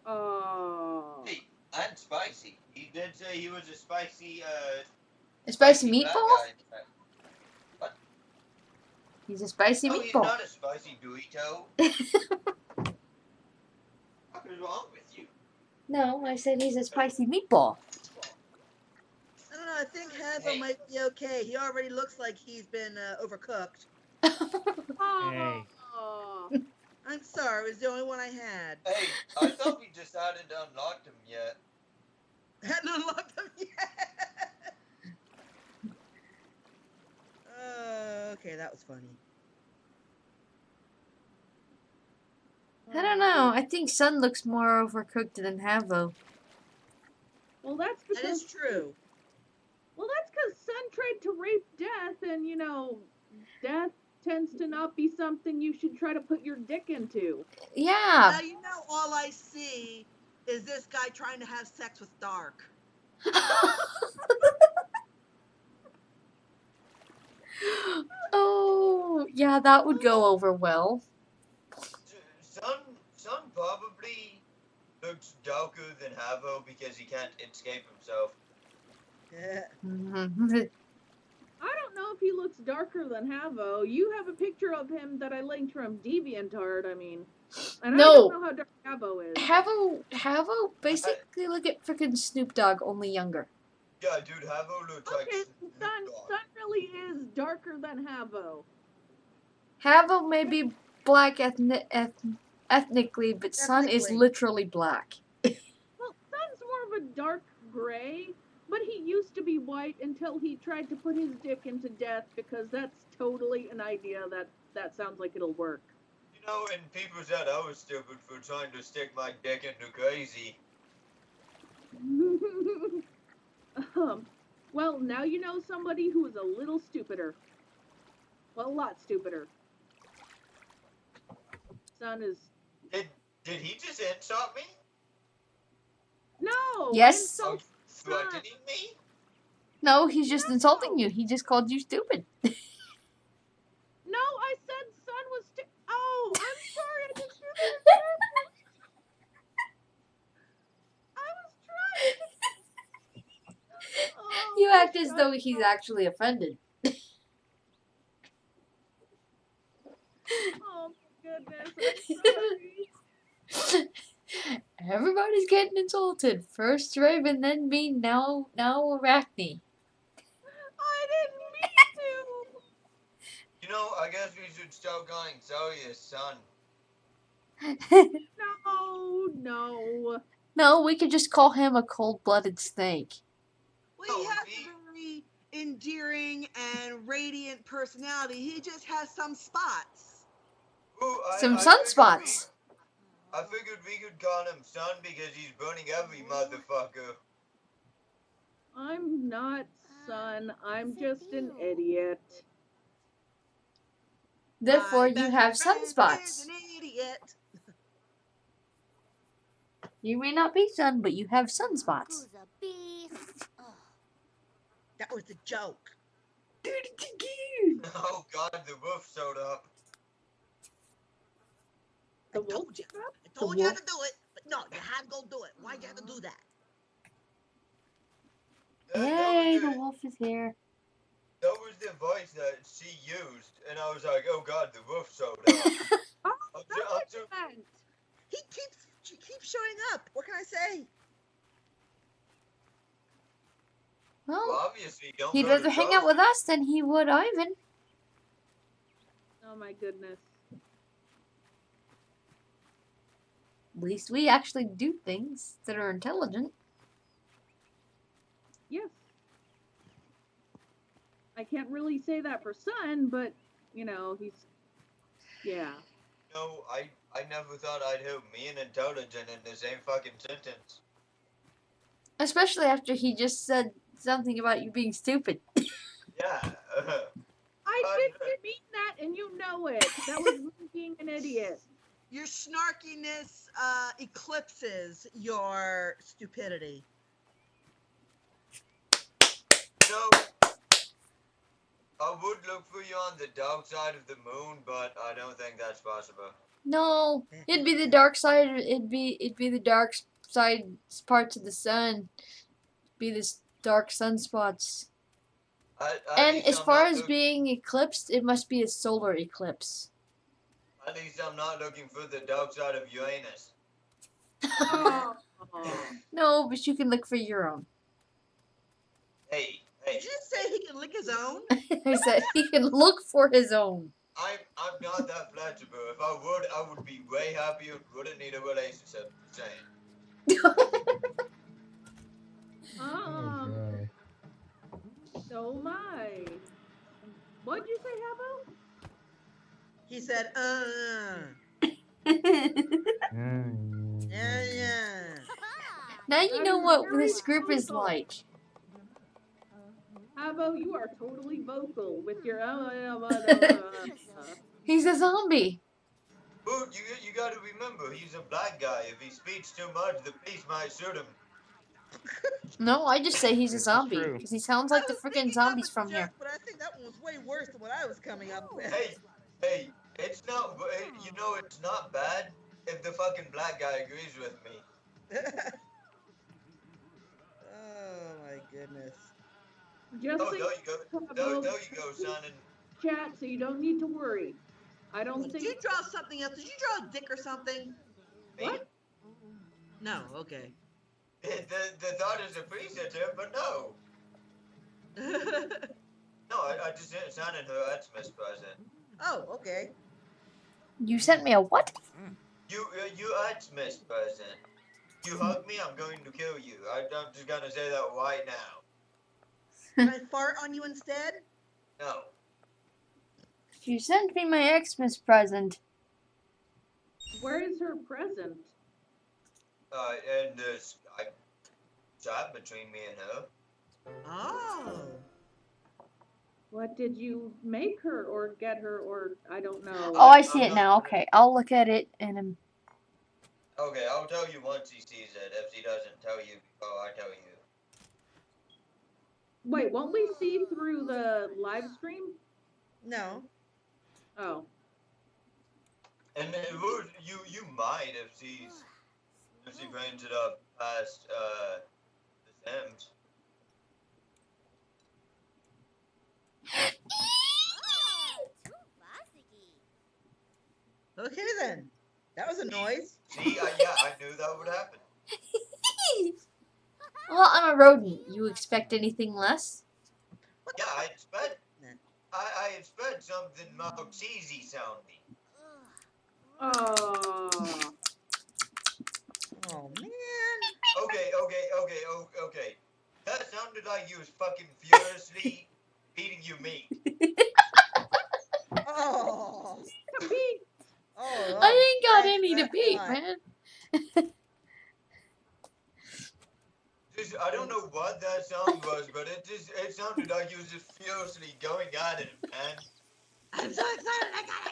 Oh. Hey, and spicy. He did say he was a spicy A spicy black meatball? guy, in fact. He's a spicy No, he's meatball. not a spicy Dorito. What is wrong with you? No, I said he's a spicy meatball. I don't know, I think Havo might be okay. He already looks like he's been overcooked. Oh. I'm sorry, it was the only one I had. Hey, I thought we just hadn't unlocked him yet. Hadn't unlocked them yet. Okay, that was funny. I don't know. I think Sun looks more overcooked than Havo. Well, that's because That is true. Well, that's because Sun tried to rape Death, and you know, Death tends to not be something you should try to put your dick into. Yeah. Now you know all I see is this guy trying to have sex with Dark. Oh, yeah, that would go over well. Sun probably looks darker than Havo because he can't escape himself. Yeah. I don't know if he looks darker than Havo. You have a picture of him that I linked from DeviantArt, I mean. And No. I don't know how dark Havo is. Havo basically look at freaking Snoop Dogg, only younger. Yeah, dude, Havo looks like Okay, Snoop Sun Dogg. really is darker than Havo. Havo may be black ethnically, but Sun is Ethnically. literally black. Well, Sun's more of a dark gray, but he used to be white until he tried to put his dick into Death, because that's totally an idea that sounds like it'll work. You know, and people said I was stupid for trying to stick my dick into Crazy. Well, now you know somebody who is a little stupider. Well, a lot stupider. Sun is... Did he just insult me? No! Yes. Insult Sun. Threatening me? No, he's just insulting you. He just called you stupid. No, I said Sun was Oh, I'm sorry, I didn't do that. I was trying. Oh, You act as Sun. though he's actually offended. Oh, my goodness, I'm sorry. Everybody's getting insulted. First Raven, then me, now Arachne. I didn't mean to. You know, I guess we should start calling Zarya Sun. No. No, we could just call him a cold-blooded snake. Well, he has a very endearing and radiant personality. He just has some spots. Ooh, Some I sunspots. I figured we could call him Sun because he's burning every motherfucker. I'm not Sun. I'm just an idiot. Therefore, My you best have friend sunspots. is an idiot. You may not be Sun, but you have sunspots. Who's a beast? Ugh. That was a joke. Oh god, the wolf showed up. I The wolf told you. trap? I told you how to do it, but no, you had to go do it. Why'd you have to do that? Yay, the wolf is here. That was the voice that she used, and I was like, oh god, the wolf showed up. Oh, I'm that too- makes sense. She keeps showing up. What can I say? well, Well, obviously, don't he'd go to rather hang out with Ghost. us than he would Ivan. Oh my goodness. At least we actually do things that are intelligent. Yes. I can't really say that for Sun, but you know, he's yeah. No, I never thought I'd hear me and intelligent in the same fucking sentence. Especially after he just said something about you being stupid. Yeah. I didn't mean that, and you know it. That was me being an idiot. Your snarkiness eclipses your stupidity. No. I would look for you on the dark side of the moon, but I don't think that's possible. No, it'd be the dark side. It'd be the dark side parts of the sun. Be the dark sunspots. At And least as I'm far not as look- being eclipsed, it must be a solar eclipse. At least I'm not looking for the dark side of Uranus. Oh. No, but you can look for your own. Hey. Did you say he can lick his own? I said he can look for his own. I'm not that flexible. If I would be way happier. Wouldn't need a relationship. Just saying. Oh, God. So my. What'd you say, Havo? He said, yeah. Now you know what this group is like. Havo, you are totally vocal with your. He's a zombie. Ooh, you gotta remember, he's a black guy. If he speaks too much, the police might shoot him. No, I just say he's a This is zombie true. because he sounds like I the was freaking thinking zombies of a from joke, here. But I think that one was way worse than what I was coming up with. Hey, it's not. You know, it's not bad if the fucking black guy agrees with me. Oh my goodness. Just Oh, so there you go. Havo, There you go, son. And chat, so you don't need to worry. I don't Did think. you draw something else? Did you draw a dick or something? What? No, okay. the thought is appreciative, but no. No, I just didn't sign in her Xmas present. Oh, okay. You sent me a what? You Xmas present. You hug me, I'm going to kill you. I'm just gonna say that right now. Can I fart on you instead? No. You sent me my Xmas present. Where is her present? And there's chat between me and her. Oh. What did you make her or get her or I don't know. Oh, I see it now. Okay, I'll look at it and Okay, I'll tell you once he sees it. If he doesn't tell you before I tell you. Wait, won't we see through the live stream? No. Oh. And it would, you might if she brings it up past the Sims. Okay then. That was a noise. See, I knew that would happen. well, I'm a rodent. You expect anything less? Yeah, I expect something more cheesy sounding. Oh. Oh man. Okay. That sounded like you was fucking furiously feeding you meat. Oh. Pete. Oh. I ain't got thanks, any to that's beat, not- man. Just, I don't know what that sound was, but it sounded like you was just furiously going at it, man. I'm so excited. I got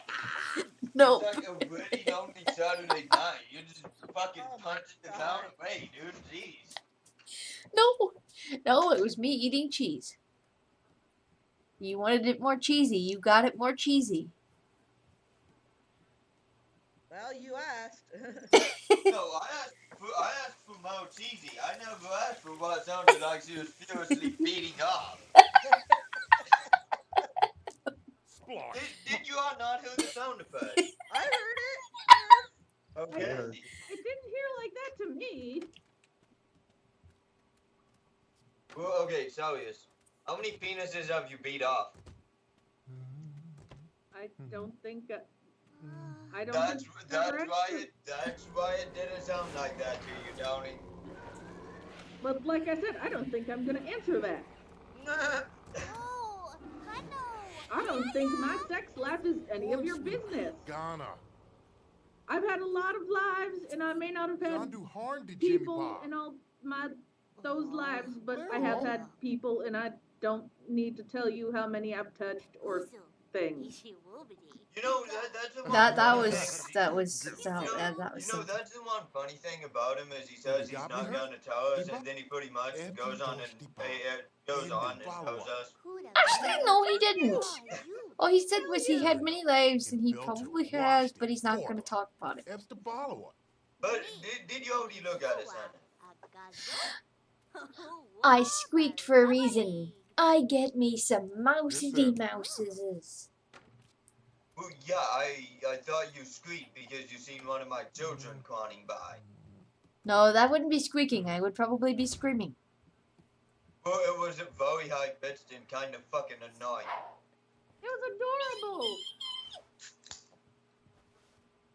it. No. It's like a really lonely Saturday night. You're just fucking Oh my punching the God. sound away, dude. Jeez. No, it was me eating cheese. You wanted it more cheesy. You got it more cheesy. Well, you asked. No, I asked for more cheesy. I never asked for what sounded like she was furiously beating off. Splosh. Did you all not hear the sound effect? I heard it. Okay. It didn't hear like that to me. Well, okay, Celius. How many penises have you beat off? I don't think. I don't. That's think I've ever that's why it didn't sound like that to you, Tony. But like I said, I don't think I'm gonna answer that. Oh, hello. I don't think my sex life is any of your business. Ghana. I've had a lot of lives, and I may not have John had do harm to Jimmy people Pop. in all those lives, but I have had people, and I don't need to tell you how many I've touched or things. You know that's the one That funny was thing. that was You that, know, that was you know something. that's the one funny thing about him is he says he's not gonna tell us, and then he pretty much goes on and tells us. Actually, no, he didn't. All he said was he had many lives, and he probably has, but he's not going to talk about it. That's the follower. But did you already look at it, Santa? I squeaked for a reason. I get me some mousy mouses. Well, yeah, I thought you squeaked because you seen one of my children crawling by. No, that wouldn't be squeaking. I would probably be screaming. Well, it was very high pitched and kind of fucking annoying. It was adorable.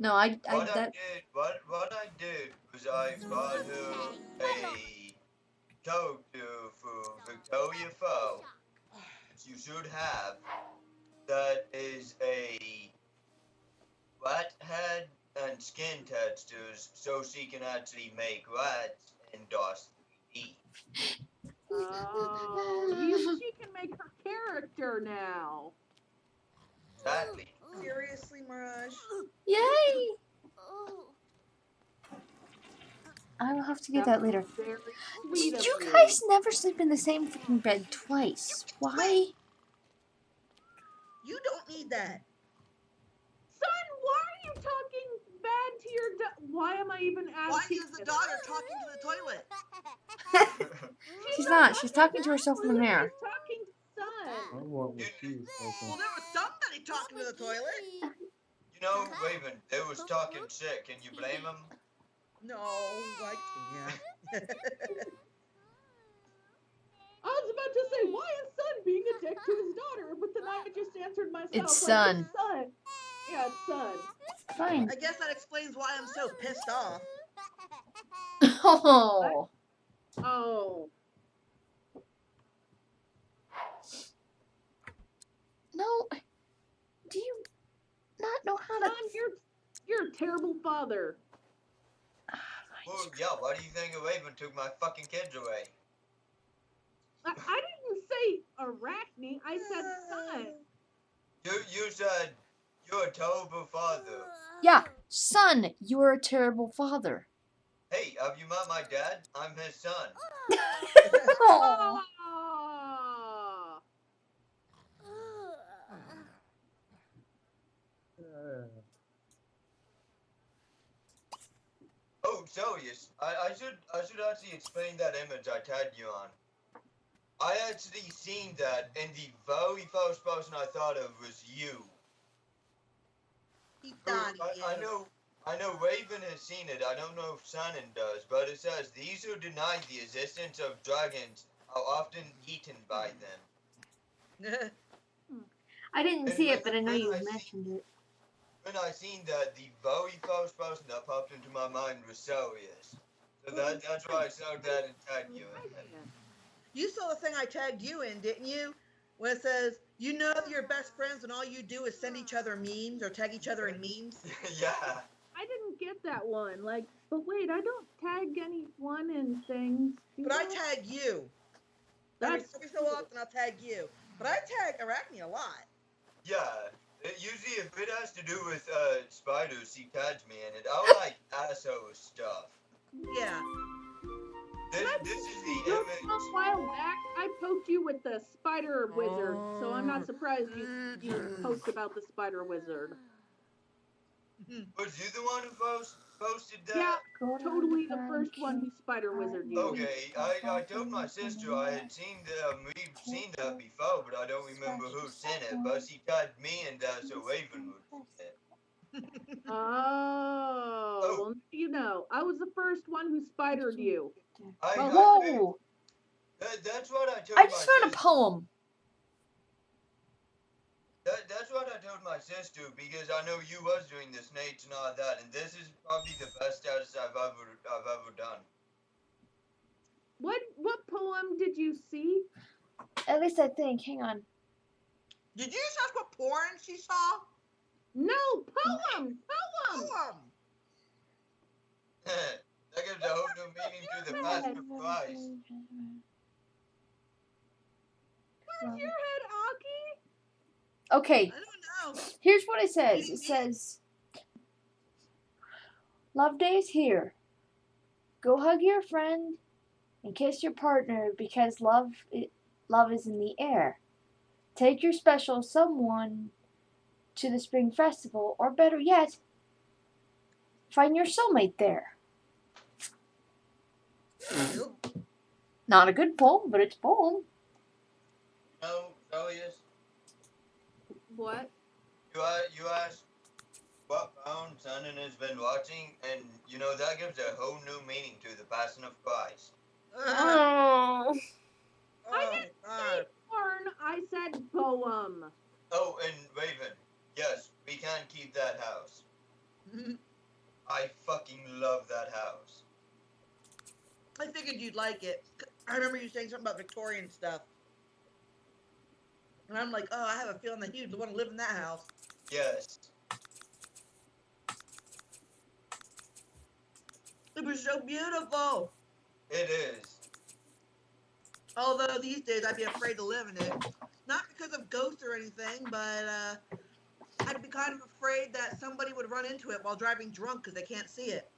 No, What I did was I bought her a character for Victoria Foe, which you should have, that is a rat head and skin textures, so she can actually make rats in DOS 3D. Oh, she can make her character now. Exactly. Seriously, Mirage? Yay! Oh. I will have to get that later. Very sweet of You guys never sleep in the same freaking bed twice. Why? You don't need that. Son, why are you talking bad to your why am I even Why asking? is the daughter talking to the toilet? She's not. She's talking to herself in the mirror. She's talking to I son. want what she was Well, talking. there was somebody talking to the toilet. You know, Raven, they was talking shit. Can you blame him? No, I can't. I was about to say, why is son being a dick to his daughter? But then I just answered myself. It's like, son. It's son. Yeah, it's son. Fine. I guess that explains why I'm so pissed off. Oh. Oh. No. Do you not know how to? Son, you're a terrible father. Well, yeah, why do you think a Raven took my fucking kids away? I didn't say Arachne. I said son. You said you're a terrible father. Yeah, son, you're a terrible father. Hey, have you met my dad? I'm his son. Oh. Ah. Oh, Celius, I should actually explain that image I tagged you on. I actually seen that, and the very first person I thought of was you. He thought he I is. know Raven has seen it. I don't know if Shannon does, but it says these who deny the existence of dragons are often eaten by them. I didn't And see it, when- but I know when you I see- mentioned it. When I seen that, the very first person that popped into my mind was Celius. So that's why I saw that and tagged you in it. You saw the thing I tagged you in, didn't you? When it says, you know you're best friends and all you do is send each other memes or tag each other in memes? Yeah. I didn't get that one. Like, but wait, I don't tag anyone in things. do But I tag you. Every That's so often I'll tag you. But I tag Arachne a lot. Yeah. Usually if it has to do with spiders, he tags me in it. I like asshole stuff. Yeah. This is the Just image. a while back, I poked you with the spider wizard, so I'm not surprised you post about the spider wizard. Was you the one who posted? posted that? Yeah, Go down totally the and first one who spider wizarded you. Okay, I told my sister I had seen we've seen that before, but I don't remember who sent it. But she tagged me in that so Raven would see it. Oh, well, you know, I was the first one who spidered you. Whoa! That's what I told I my just found a sister. poem. That's what I told my sister because I know you was doing the snakes and all that, and this is probably the best status I've ever done. What poem did you see? At least I think. Hang on. Did you just ask what porn she saw? No, poem! Poem! Poem. That gives a whole new meaning to the Passion of Christ. Where's your head, Aki? Okay, I don't know. here's what it says. It says, Love Day is here. Go hug your friend and kiss your partner because love is in the air. Take your special someone to the spring festival, or better yet, find your soulmate there. Not a good poem, but it's a poem. No, Elias, What? you asked what pound Shannon has been watching, and you know that gives a whole new meaning to the Passion of Christ. Oh. I didn't say porn, I said poem. Oh, and Raven, yes, we can keep that house. I fucking love that house. I figured you'd like it. I remember you saying something about Victorian stuff. And I'm like, oh, I have a feeling that you'd want to live in that house. Yes. It was so beautiful. It is. Although these days I'd be afraid to live in it. Not because of ghosts or anything, but I'd be kind of afraid that somebody would run into it while driving drunk because they can't see it.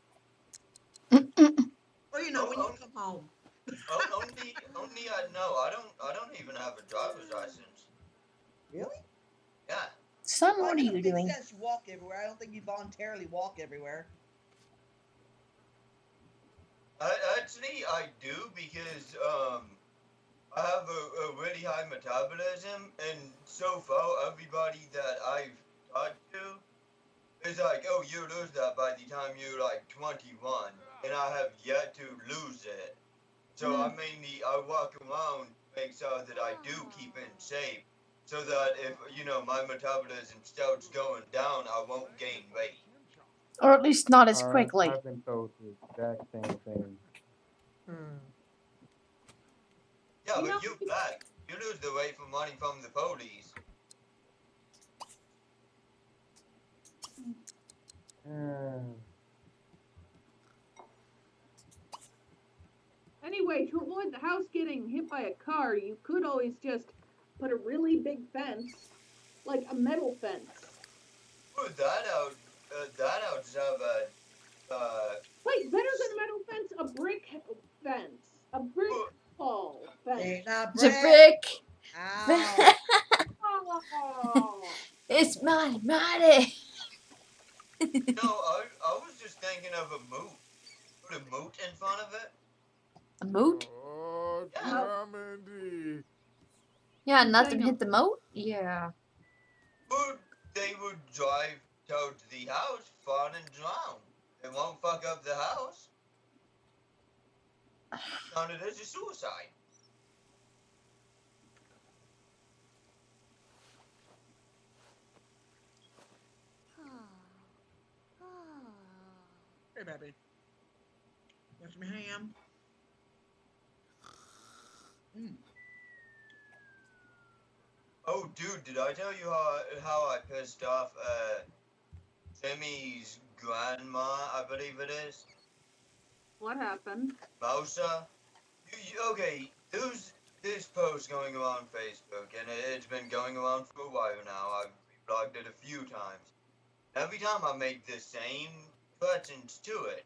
Or you know, when you come home. Only I know. I don't even have a driver's license. Really? Yeah. Son, Well, what are it you makes doing? sense. You walk everywhere. I don't think you voluntarily walk everywhere. Actually, I do because I have a really high metabolism, and so far everybody that I've talked to is like, oh, you lose that by the time you're like 21, and I have yet to lose it. So I walk around to make sure that I do keep in shape, so that if you know my metabolism starts going down, I won't gain weight. Or at least not as quickly. I've been told the exact same thing. Yeah, You but know- you black. You lose the weight from running from the police. Anyway, to avoid the house getting hit by a car, you could always just put a really big fence, like a metal fence. Ooh, that outs have a Wait, better than a metal fence, a brick fence. A brick wall fence. Ain't not It's a brick. brick. Ow. Oh. It's mighty. No, I was just thinking of a moot. Put a moot in front of it. A moat? Oh, Mandy. Yeah, nothing hit the moat? Yeah. Or they would drive towards the house, fall and drown. It won't fuck up the house. Counted as a suicide. Hey, baby. Want some ham? Oh, dude, did I tell you how I pissed off Timmy's grandma? I believe it is. What happened? Mousa. Okay, there's this post going around Facebook, and it's been going around for a while now. I've blogged it a few times. Every time I make the same questions to it,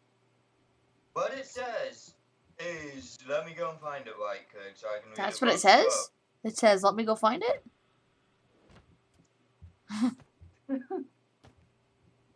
what it says is, let me go and find it right quick so I can read That's it what it from the says? book. It says, let me go find it?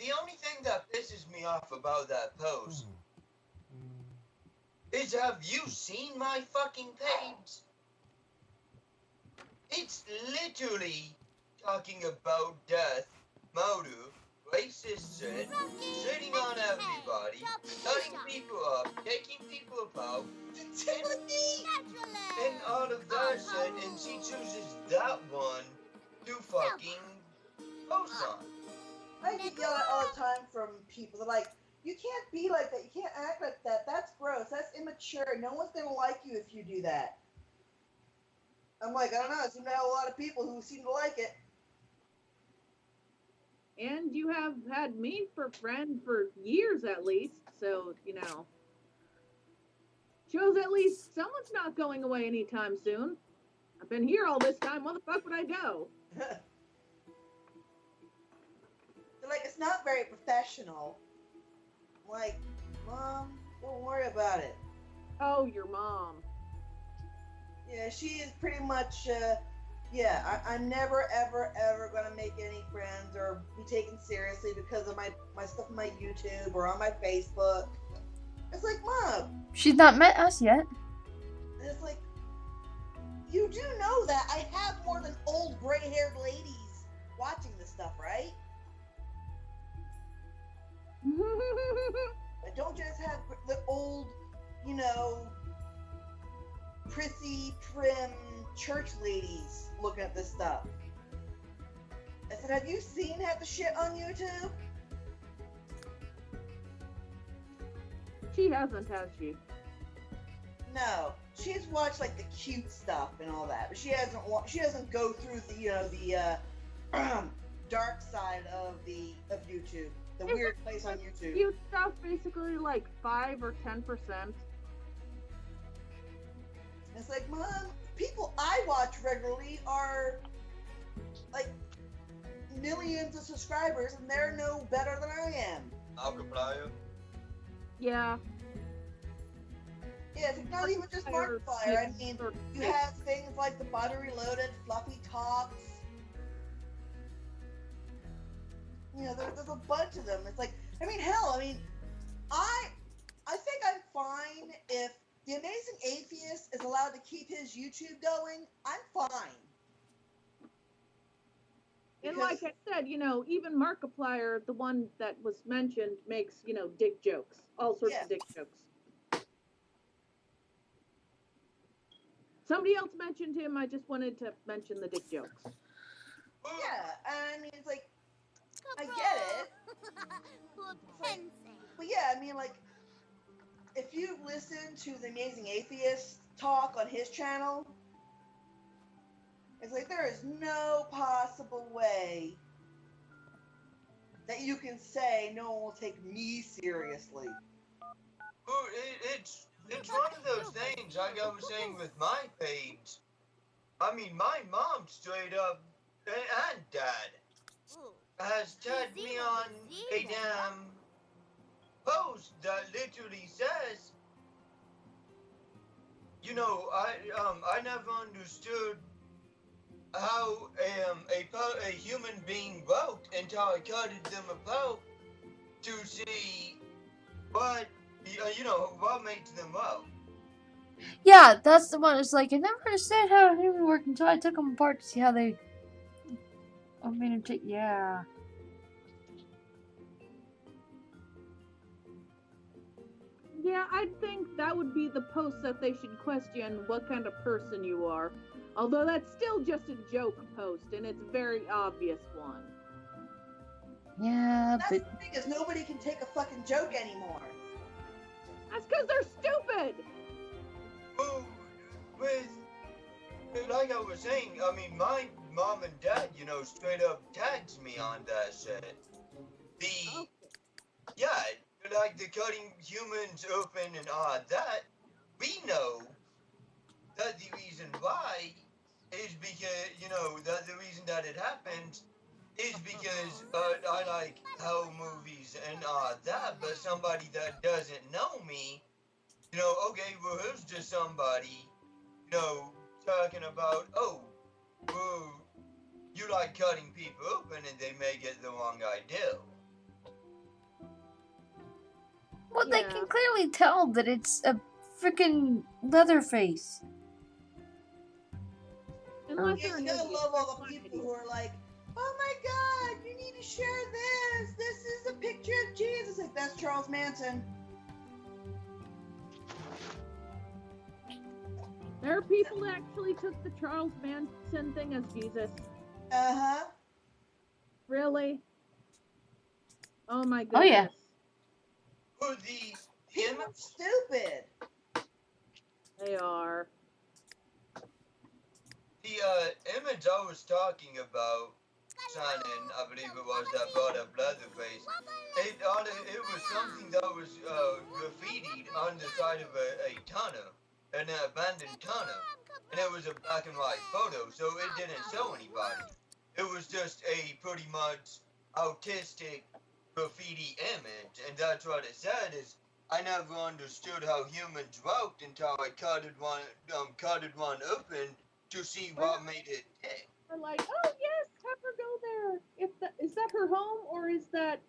the only thing that pisses me off about that post is, have you seen my fucking page? It's literally talking about death, murder, racist shit, shitting on everybody, cutting people up, taking people apart, and all of that shit, and she chooses that one to fucking post on. I get yelled at all the time from people. They're like, you can't be like that. You can't act like that. That's gross. That's immature. No one's going to like you if you do that. I'm like, I don't know. I seem to have a lot of people who seem to like it. And you have had me for friend for years at least, so, you know. Shows at least someone's not going away anytime soon. I've been here all this time. Where the fuck would I go? They're like, it's not very professional. I'm like, Mom, don't worry about it. Oh, your mom. Yeah, she is pretty much, I'm never, ever, ever going to make any friends or be taken seriously because of my stuff on my YouTube or on my Facebook. It's like, Mom. She's not met us yet. It's like, you do know that I have more than old gray-haired ladies watching this stuff, right? I don't just have the old, you know, prissy, prim church ladies looking at this stuff. I said, have you seen half the shit on YouTube? She hasn't, has she? No, she's watched like the cute stuff and all that, but she doesn't go through the dark side of YouTube, the weird place on YouTube. Cute stuff, basically like 5 or 10%. It's like, Mom, people I watch regularly are like millions of subscribers, and they're no better than I am. Markiplier? Yeah. Yeah, it's not even just Markiplier. I mean, you have things like the Buttery Loaded, Fluffy Talks. You know, there's a bunch of them. It's like, I mean, hell, I think I'm fine if The Amazing Atheist is allowed to keep his YouTube going. I'm fine. And like I said, you know, even Markiplier, the one that was mentioned, makes, you know, dick jokes. All sorts of dick jokes. Somebody else mentioned him. I just wanted to mention the dick jokes. Yeah, I mean, it's like, I get it. But yeah, I mean, like, if you listen to The Amazing Atheist talk on his channel, it's like there is no possible way that you can say no one will take me seriously. It's one of those things, like I was saying with my page. I mean, my mom straight up, and dad, has tagged me on a damn post that literally says, you know, I never understood how a human being worked until I cutted them apart to see what, you know, what makes them up. Yeah, that's the one. It's like, I never understood how human worked until I took them apart to see how they... I mean, yeah. Yeah, I think that would be the post that they should question what kind of person you are. Although that's still just a joke post, and it's a very obvious one. Yeah, That's the thing, is nobody can take a fucking joke anymore. That's because they're stupid! Well, like I was saying, I mean, my mom and dad, you know, straight up tags me on that shit. Yeah, like the cutting humans open and all that, we know that the reason why is because, you know, that the reason that it happens is because I like horror movies and all that, but somebody that doesn't know me, you know, okay, well, here's just somebody, you know, talking about, oh, well, you like cutting people open and they may get the wrong idea. Well, they Yeah. can clearly tell that it's a freaking Leatherface. Unless Yeah, they're you an gotta idiot. love all They're the fun people idiots. who are like, oh my god, you need to share this. This is a picture of Jesus. Like, that's Charles Manson. There are people that actually took the Charles Manson thing as Jesus. Uh-huh. Really? Oh my Oh, goodness. yeah. Well, the People are image, stupid. They are. the image I was talking about, Shannon, I believe it was, that brought up Leatherface. It was something that was graffitied on the side of a tunnel, an abandoned tunnel, and it was a black and white photo, so it didn't show anybody. It was just a pretty much autistic graffiti image, and that's what it said. Is I never understood how humans worked until I cut it one open to see what made it tick. We're like, oh yes, have her go there. Is that her home, or is that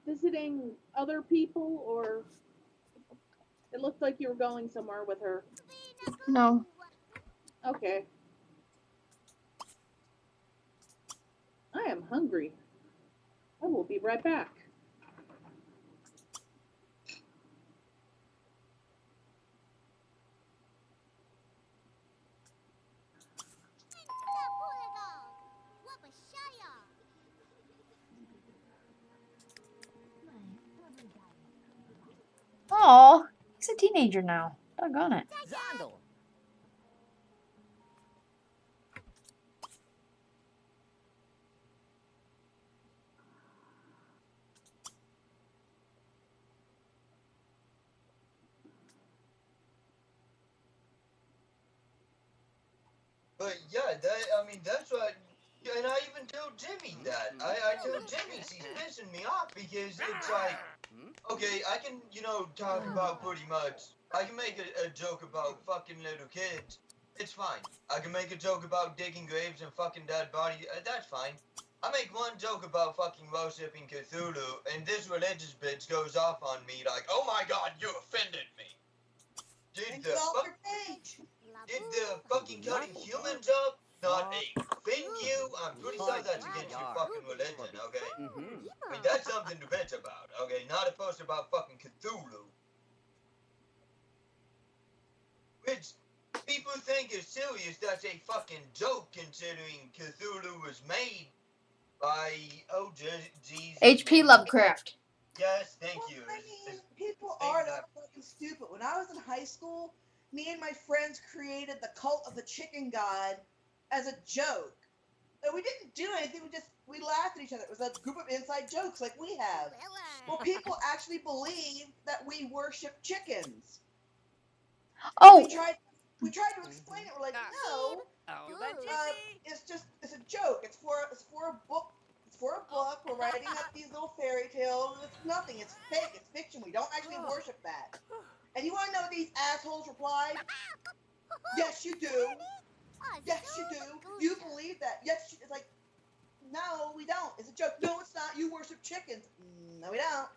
visiting other people, or it looked like you were going somewhere with her. No. Okay. I am hungry. I will be right back. Aw, he's a teenager now. Doggone it. Zondel. But yeah, that's what, and I even told Jimmy that. I told Jimmy he's pissing me off because it's like, okay, I can, talk about pretty much, I can make a joke about fucking little kids. It's fine. I can make a joke about digging graves and fucking dead bodies. That's fine. I make one joke about fucking worshipping Cthulhu, and this religious bitch goes off on me like, oh my god, you offended me. And get off your page. Did the fucking cutting humans up not offend you? I'm pretty sure that's against your fucking religion, okay? I mean, that's something to bitch about, okay? Not a post about fucking Cthulhu. Which people think is serious, that's a fucking joke considering Cthulhu was made by, geez. H.P. Lovecraft. Yes, thank you. Well, I mean, people are that fucking stupid. When I was in high school, me and my friends created the Cult of the Chicken God as a joke. And we didn't do anything. We laughed at each other. It was a group of inside jokes like we have. Well, people actually believe that we worship chickens. Oh, We tried to explain it. We're like, no, it's a joke. It's for a book. It's for a book. We're writing up these little fairy tales. It's nothing. It's fake. It's fiction. We don't actually worship that. And you want to know what these assholes replied? Yes, you do. Yes, you do. You believe that? Yes, it's like, no, we don't. It's a joke. No, it's not. You worship chickens. No, we don't.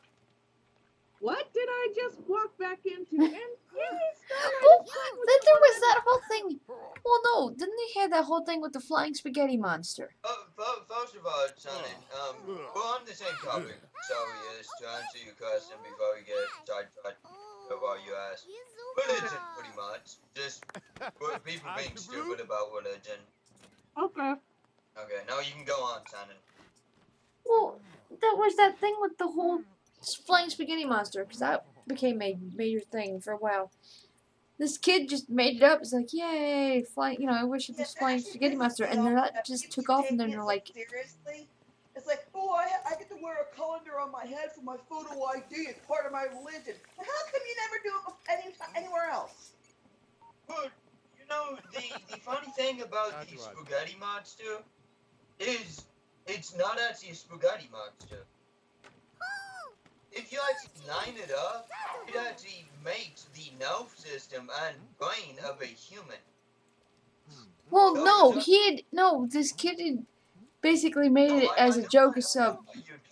What did I just walk back into? And yes, well, then there was that whole thing. Well, no, didn't they have that whole thing with the flying spaghetti monster? First of all, Shannon, we're on the same topic. So, yes, to answer your question before we get sidetracked of what you asked. Religion, pretty much. Just people being stupid about religion. Okay. Okay, now you can go on, Shannon. Well, there was that thing with the whole flying spaghetti monster, because that became a major thing for a while. This kid just made it up. It's like, yay, flying, I worship this flying spaghetti monster, and then that just took off, and then they're like, seriously? It's like, oh, I get to wear a colander on my head for my photo ID. It's part of my religion. How come you never do it anywhere else? But, the funny thing about the spaghetti monster is it's not actually a spaghetti monster. If you actually line it up, it actually makes the nerve system and brain of a human. well, no, this kid had basically made it as a joke,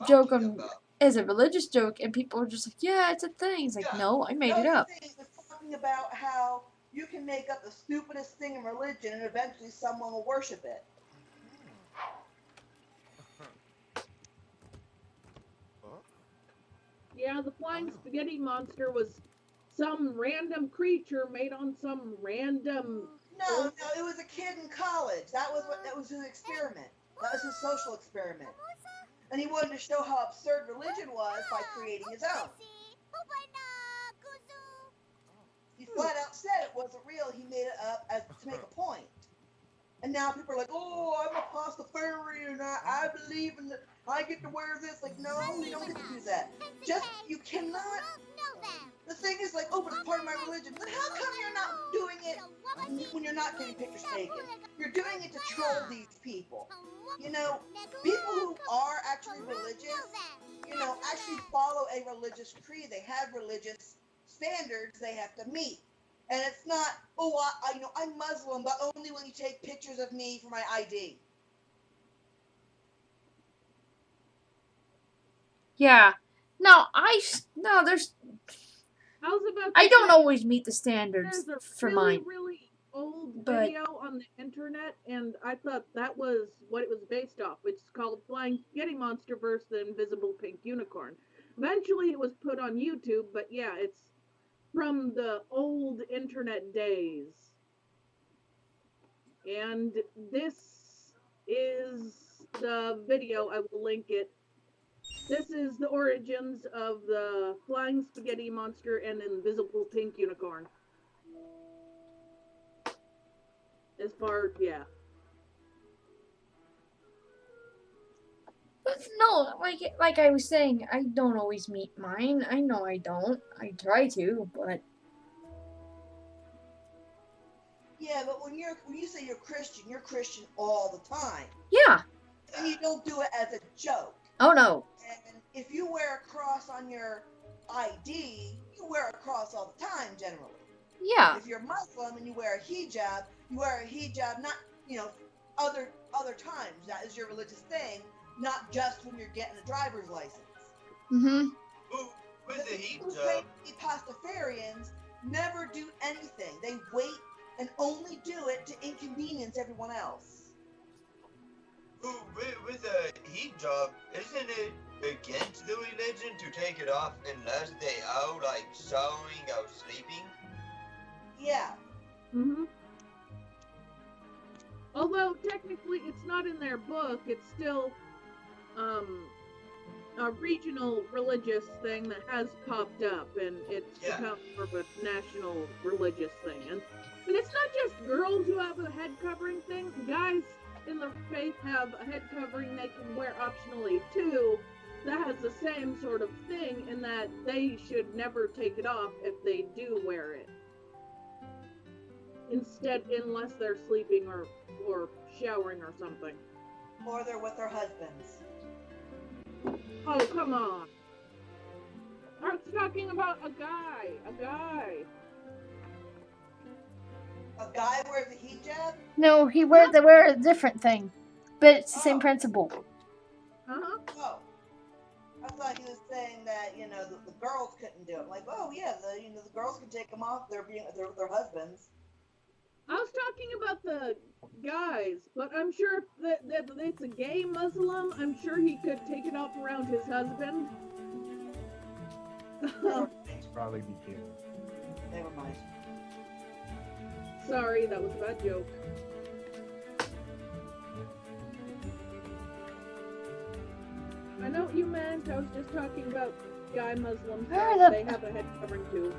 joke on as a religious joke, and people are just like, yeah, it's a thing. It's like, Yeah. no, I made it Another up. thing was talking about how you can make up the stupidest thing in religion and eventually someone will worship it. Yeah, the flying spaghetti monster was some random creature made on some random. No, it was a kid in college. That was his experiment. That was his social experiment. And he wanted to show how absurd religion was by creating his own. He flat out said it wasn't real. He made it up to make a point. And now people are like, oh, I'm a Pastafarian. I believe in I get to wear this. Like, no, you don't get to do that. You cannot. The thing is like, oh, but it's part of my religion. Then how come you're not doing it when you're not getting pictures taken? You're doing it to troll these people. You know, people who are actually religious, actually follow a religious creed. They have religious standards they have to meet. And it's not, oh, I'm Muslim, but only when you take pictures of me for my ID. Yeah. No, there's. I was about. I don't always meet the standards There's a for really, mine. really old But- video on the internet, and I thought that was what it was based off, which is called Flying Spaghetti Monster vs. the Invisible Pink Unicorn. Eventually, it was put on YouTube, but yeah, it's from the old internet days. And this is the video. I will link it. This is the origins of the Flying Spaghetti Monster and Invisible Pink Unicorn. Yeah. No, like I was saying, I don't always meet mine. I know I don't. I try to, but Yeah, but when you say you're Christian all the time. yeah. And you don't do it as a joke. Oh no. And if you wear a cross on your ID, you wear a cross all the time generally. Yeah. If you're Muslim and you wear a hijab not, other times. That is your religious thing, not just when you're getting a driver's license. Mm-hmm. With the heat People say the Pastafarians never do anything. They wait and only do it to inconvenience everyone else. With a hijab, isn't it against the religion to take it off unless they out like sewing or sleeping? Yeah. Mm-hmm. Although technically it's not in their book, it's still a regional religious thing that has popped up, and it's become more of a national religious thing. And it's not just girls who have a head covering thing. Guys in the faith have a head covering they can wear optionally too. That has the same sort of thing in that they should never take it off if they do wear it. Unless they're sleeping or showering or something. Or they're with their husbands. Oh, come on. I was talking about a guy. A guy wears a hijab? No, they wear a different thing, but it's the same principle. Uh-huh. Oh. I thought he was saying that, the girls couldn't do it. Like, oh yeah, the girls can take them off. They're their husbands. I was talking about the guys, but I'm sure that it's a gay Muslim. I'm sure he could take it off around his husband. Probably be gay. Never mind. Sorry, that was a bad joke. I know what you meant. I was just talking about guy Muslims. They have a head covering too.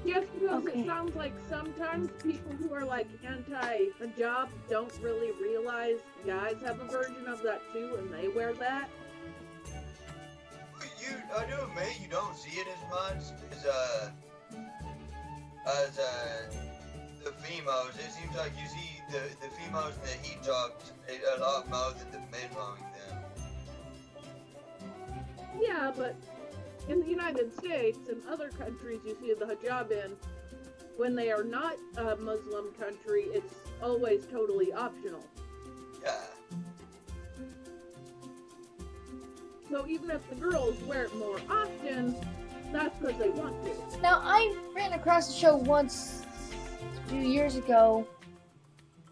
Just because it sounds like sometimes people who are like anti-hijab don't really realize guys have a version of that too, and they wear that. I do admit you don't see it as much as the females. It seems like you see the females in the hijabs a lot more than the men wearing them. Yeah, but in the United States and other countries you see the hijab in, when they are not a Muslim country, it's always totally optional. Yeah. So even if the girls wear it more often, that's because they want to. Now, I ran across a show once, a few years ago,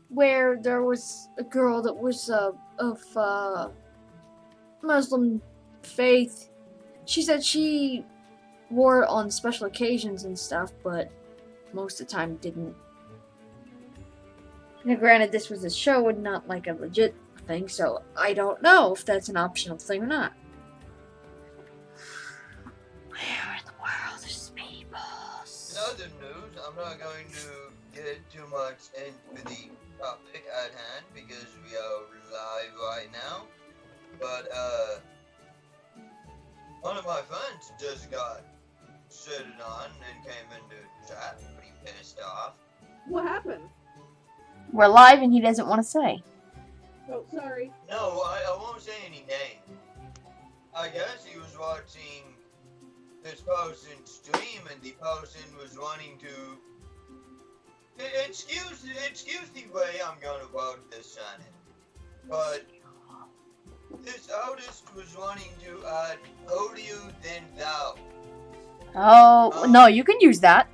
where there was a girl that was of Muslim faith. She said she wore it on special occasions and stuff, but most of the time didn't. Now, granted, this was a show and not like a legit thing, so I don't know if that's an optional thing or not. Where in the world is people? In other news, I'm not going to get too much into the topic at hand because we are live right now. But one of my friends just got shitted on and came into chat pretty pissed off. What happened? We're live and he doesn't want to say. Oh, sorry. No, I won't say any names. I guess he was watching this person stream and the person was wanting to excuse the way I'm gonna word this Shannon. But this artist was wanting to add holier than thou. Oh, no, you can use that.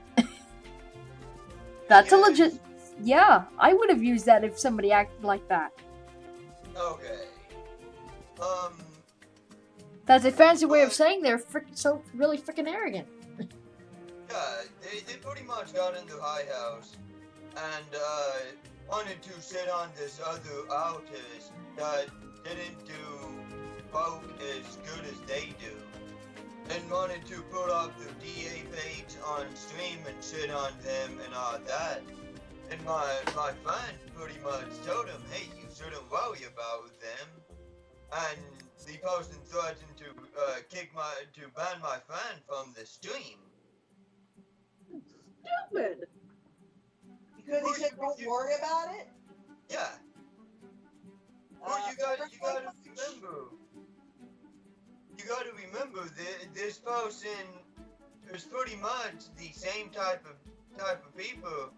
That's a Yes. legit. Yeah, I would have used that if somebody acted like that. Okay. That's a fancy way of saying they're so really freaking arrogant. Yeah, they pretty much got into High House and wanted to sit on this other artist that didn't do folk as good as they do. And wanted to put up the DA page on stream and shit on them and all that. And my friend pretty much told him, hey, you shouldn't worry about them. And the person threatened to ban my friend from the stream. Stupid. Because he said don't worry about it? Yeah. Well, you gotta remember that this person is pretty much the same type of people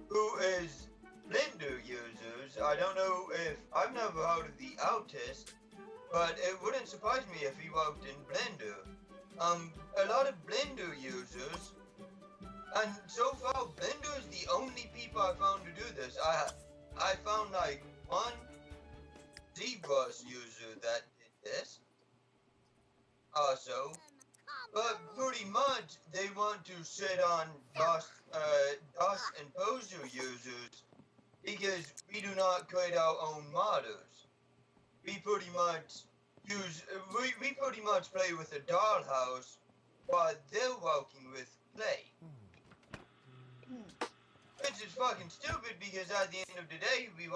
who is Blender users. I don't know if I've never heard of the Autist, but it wouldn't surprise me if he worked in Blender. A lot of Blender users, and so far Blender is the only people I found to do this. I found like one ZBrush user that did this. Also, but pretty much they want to sit on DOS and Poser users because we do not create our own modders. We pretty much we pretty much play with a dollhouse while they're working with Clay. Which is fucking stupid because at the end of the day we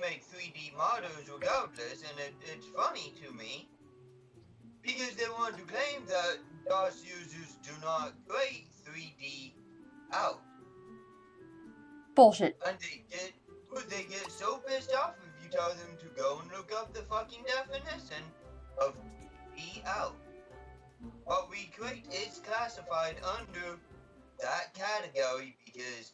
make 3D modders regardless, and it's funny to me. Because they want to claim that DOS users do not create 3D out. Bullshit. And they get so pissed off if you tell them to go and look up the fucking definition of 3D out. What we create is classified under that category because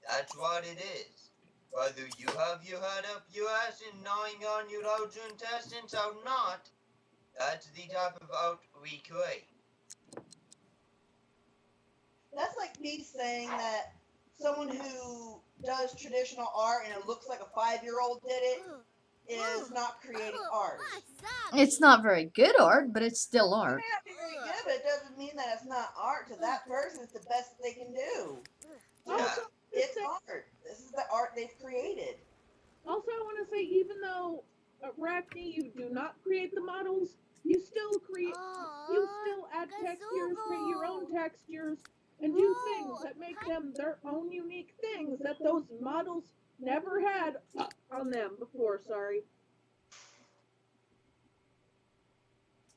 that's what it is. Whether you have your head up your ass and gnawing on your larger intestines or not, that's the type of art we create. That's like me saying that someone who does traditional art and it looks like a 5-year-old did it is not creating art. It's not very good art, but it's still It art. may not be very good, but it doesn't mean that it's not art. To that person, it's the best they can do. Yeah. It's art. This is the art they've created. Also, I want to say, even though Arachne, you do not create the models, you still add textures, create your own textures, and do things that make them their own unique things that those models never had on them before. Sorry.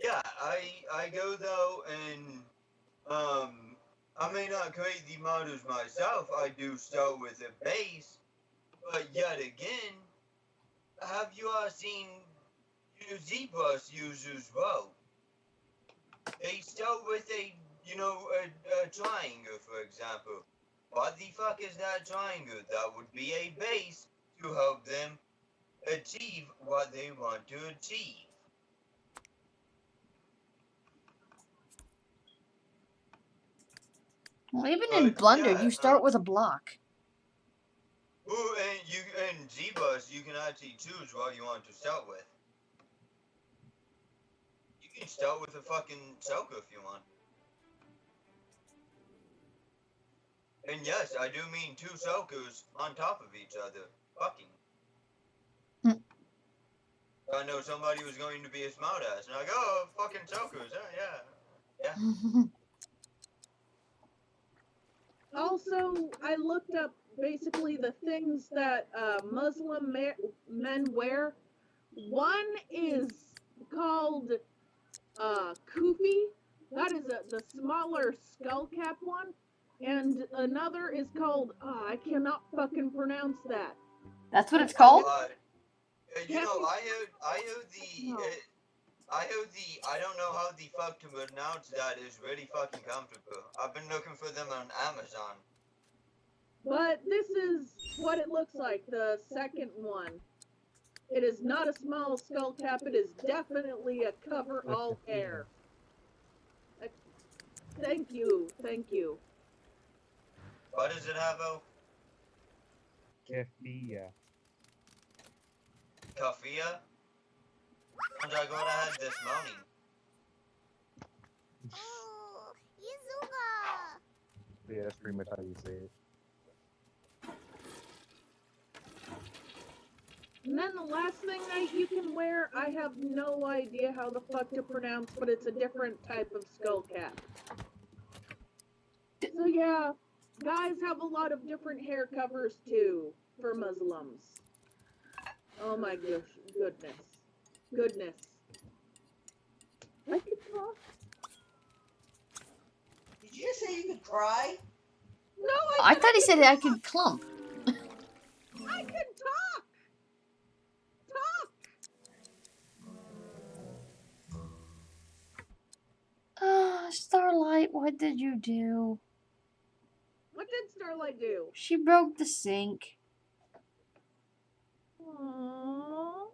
Yeah, I go though and I may not create the models myself. I do start with a base, but yet again, have you all seen ZBrush users well? They start with a triangle, for example. What the fuck is that triangle? That would be a base to help them achieve what they want to achieve. Well, even in But, Blender, yeah, you start with a block. Ooh, and you in Z-Bus, you can actually choose what you want to start with. You can start with a fucking Selka if you want. And yes, I do mean two Selkas on top of each other. Fucking. I know somebody was going to be a smartass, and I go, oh, fucking Selkas, yeah. Also, I looked up basically the things that Muslim men wear. One is called kufi. That is the smaller skull cap one. And another is called, I cannot fucking pronounce that. That's what it's called? You know, I heard the, No. I don't know how the fuck to pronounce that is really fucking comfortable. I've been looking for them on Amazon. But this is what it looks like, the second one. It is not a small skull cap, it is definitely a cover all hair. Thank you. What does it have, oh? Kefia. Kafia? Sounds like what I had this morning. Oh, Yizuga. Yeah, that's pretty much how you say it. And then the last thing that you can wear, I have no idea how the fuck to pronounce, but it's a different type of skull cap. So yeah, guys have a lot of different hair covers too for Muslims. Oh my goodness. I could talk. Did you just say you could cry? No, I thought he said I could clump. I can talk. Starlight, what did you do? What did Starlight do? She broke the sink. Aww.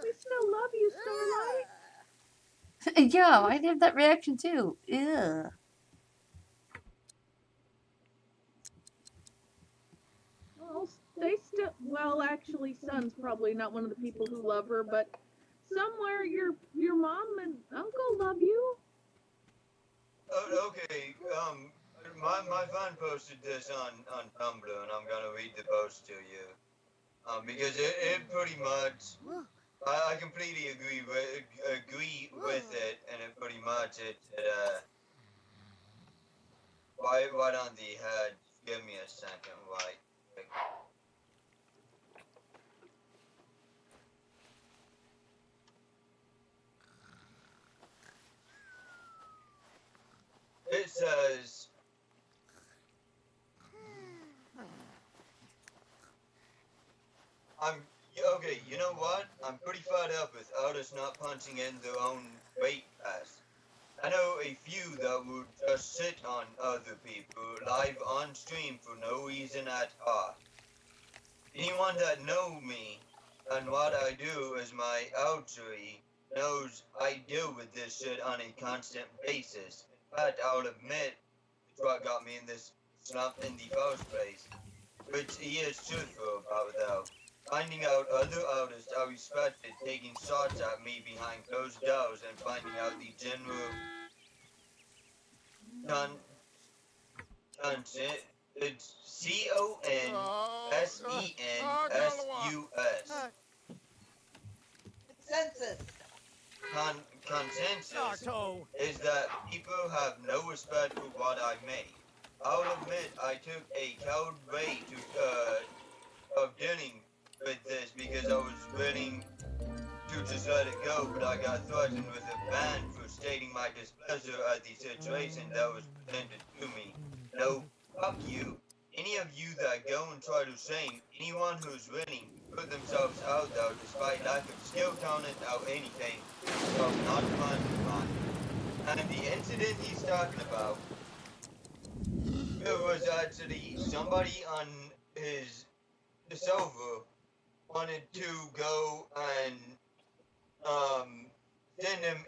We still love you, Starlight. Yeah, I did that reaction too. Ew. Well, actually, Sun's probably not one of the people who love her, but somewhere your mom and uncle love you. Okay, my fan posted this on Tumblr, and I'm gonna read the post to you. Because it pretty much, I completely agree with it, and it pretty much, right on the head. Give me a second, right? It says, okay, you know what? I'm pretty fed up with artists not punching in their own weight class. I know a few that would just sit on other people live on stream for no reason at all. Anyone that knows me and what I do as my archery knows I deal with this shit on a constant basis. In fact, I'll admit it's what got me in this slump in the first place. Which he is truthful about though. Finding out other artists I respected taking shots at me behind closed doors and finding out the general it's consensus. Consensus is that people have no respect for what I make. I'll admit I took a coward way of dealing with this because I was willing to just let it go, but I got threatened with a ban for stating my displeasure at the situation that was presented to me. No, fuck you. Any of you that go and try to shame anyone who's willing to put themselves out there despite lack of skill, talent, or anything, well, not fun of mine. And the incident he's talking about, it was actually somebody on the server wanted to go and send him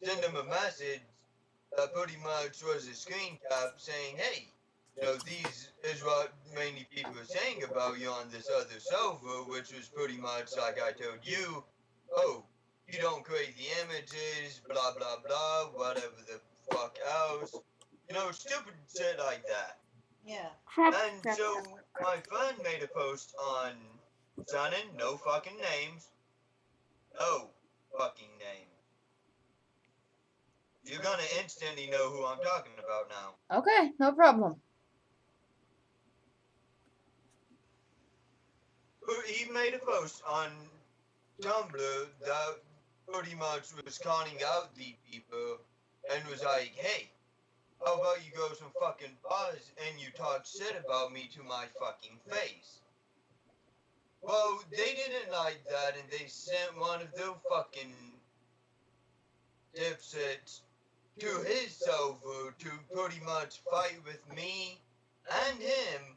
send him a message that pretty much was a screen cap saying, hey, you know, these is what many people are saying about you on this other server, which was pretty much like I told you, oh, you don't create the images, blah, blah, blah, whatever the fuck else. You know, stupid shit like that. Yeah. And so my friend made a post on Shannon, no fucking names. No fucking names. You're gonna instantly know who I'm talking about now. Okay, no problem. He made a post on Tumblr that pretty much was calling out the people and was like, hey, how about you go some fucking bars and you talk shit about me to my fucking face? Well, they didn't like that and they sent one of their fucking dipshits to his server to pretty much fight with me and him,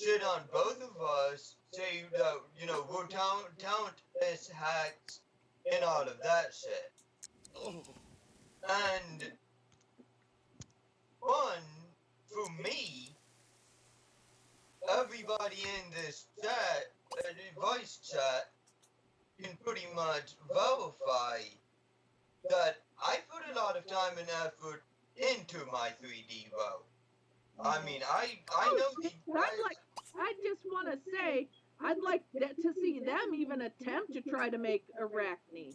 shit on both of us, say that, you know, we're talent is hacks and all of that shit. And one, for me, everybody in this chat, voice chat, can pretty much verify that I put a lot of time and effort into my 3D world. I mean, I know the I just want to say, I'd like to see them even attempt to try to make Arachne.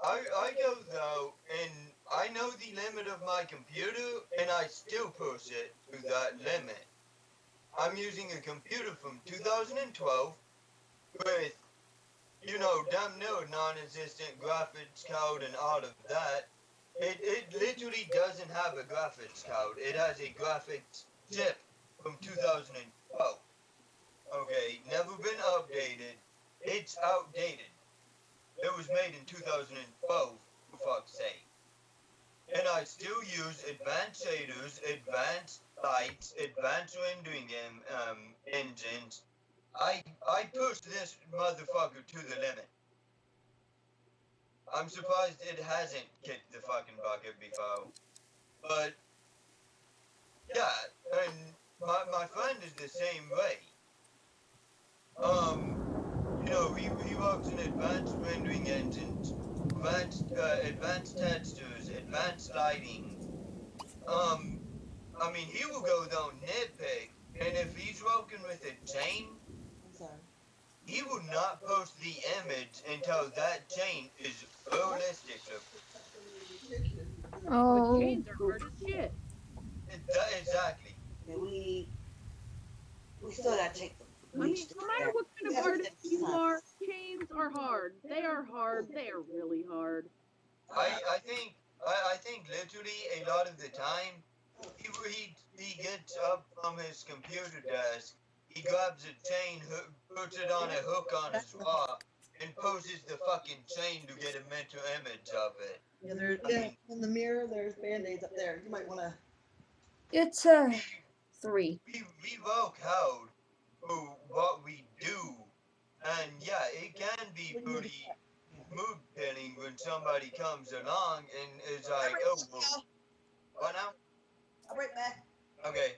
I go though, and I know the limit of my computer, and I still push it to that limit. I'm using a computer from 2012 with, you know, damn near non-existent graphics card and all of that. It literally doesn't have a graphics card. It has a graphics chip from 2012. Okay, never been updated. It's outdated. It was made in 2012, for fuck's sake. And I still use advanced shaders, advanced lights, advanced rendering engines. I pushed this motherfucker to the limit. I'm surprised it hasn't kicked the fucking bucket before. But, yeah, and my friend is the same way. You know, he works in advanced rendering engines, advanced textures, advanced lighting. I mean, he will go down nitpick, and if he's working with a chain, I'm sorry. he will not post the image until that chain is realistic. But Oh, chains are hard as shit. Exactly. Yeah, we still gotta take the I mean, bleach to no matter care. what kind of artist you are, chains are hard. They are hard. They are really hard. I think literally a lot of the time, he gets up from his computer desk, he grabs a chain, puts it on a hook on his wall, and poses the fucking chain to get a mental image of it. Yeah, in the mirror, there's band-aids up there. You might wanna. it's 3. We work hard for what we do, and yeah, it can be pretty mood pinning when somebody comes along and is like, oh, well, what now? I'll be right back. Okay.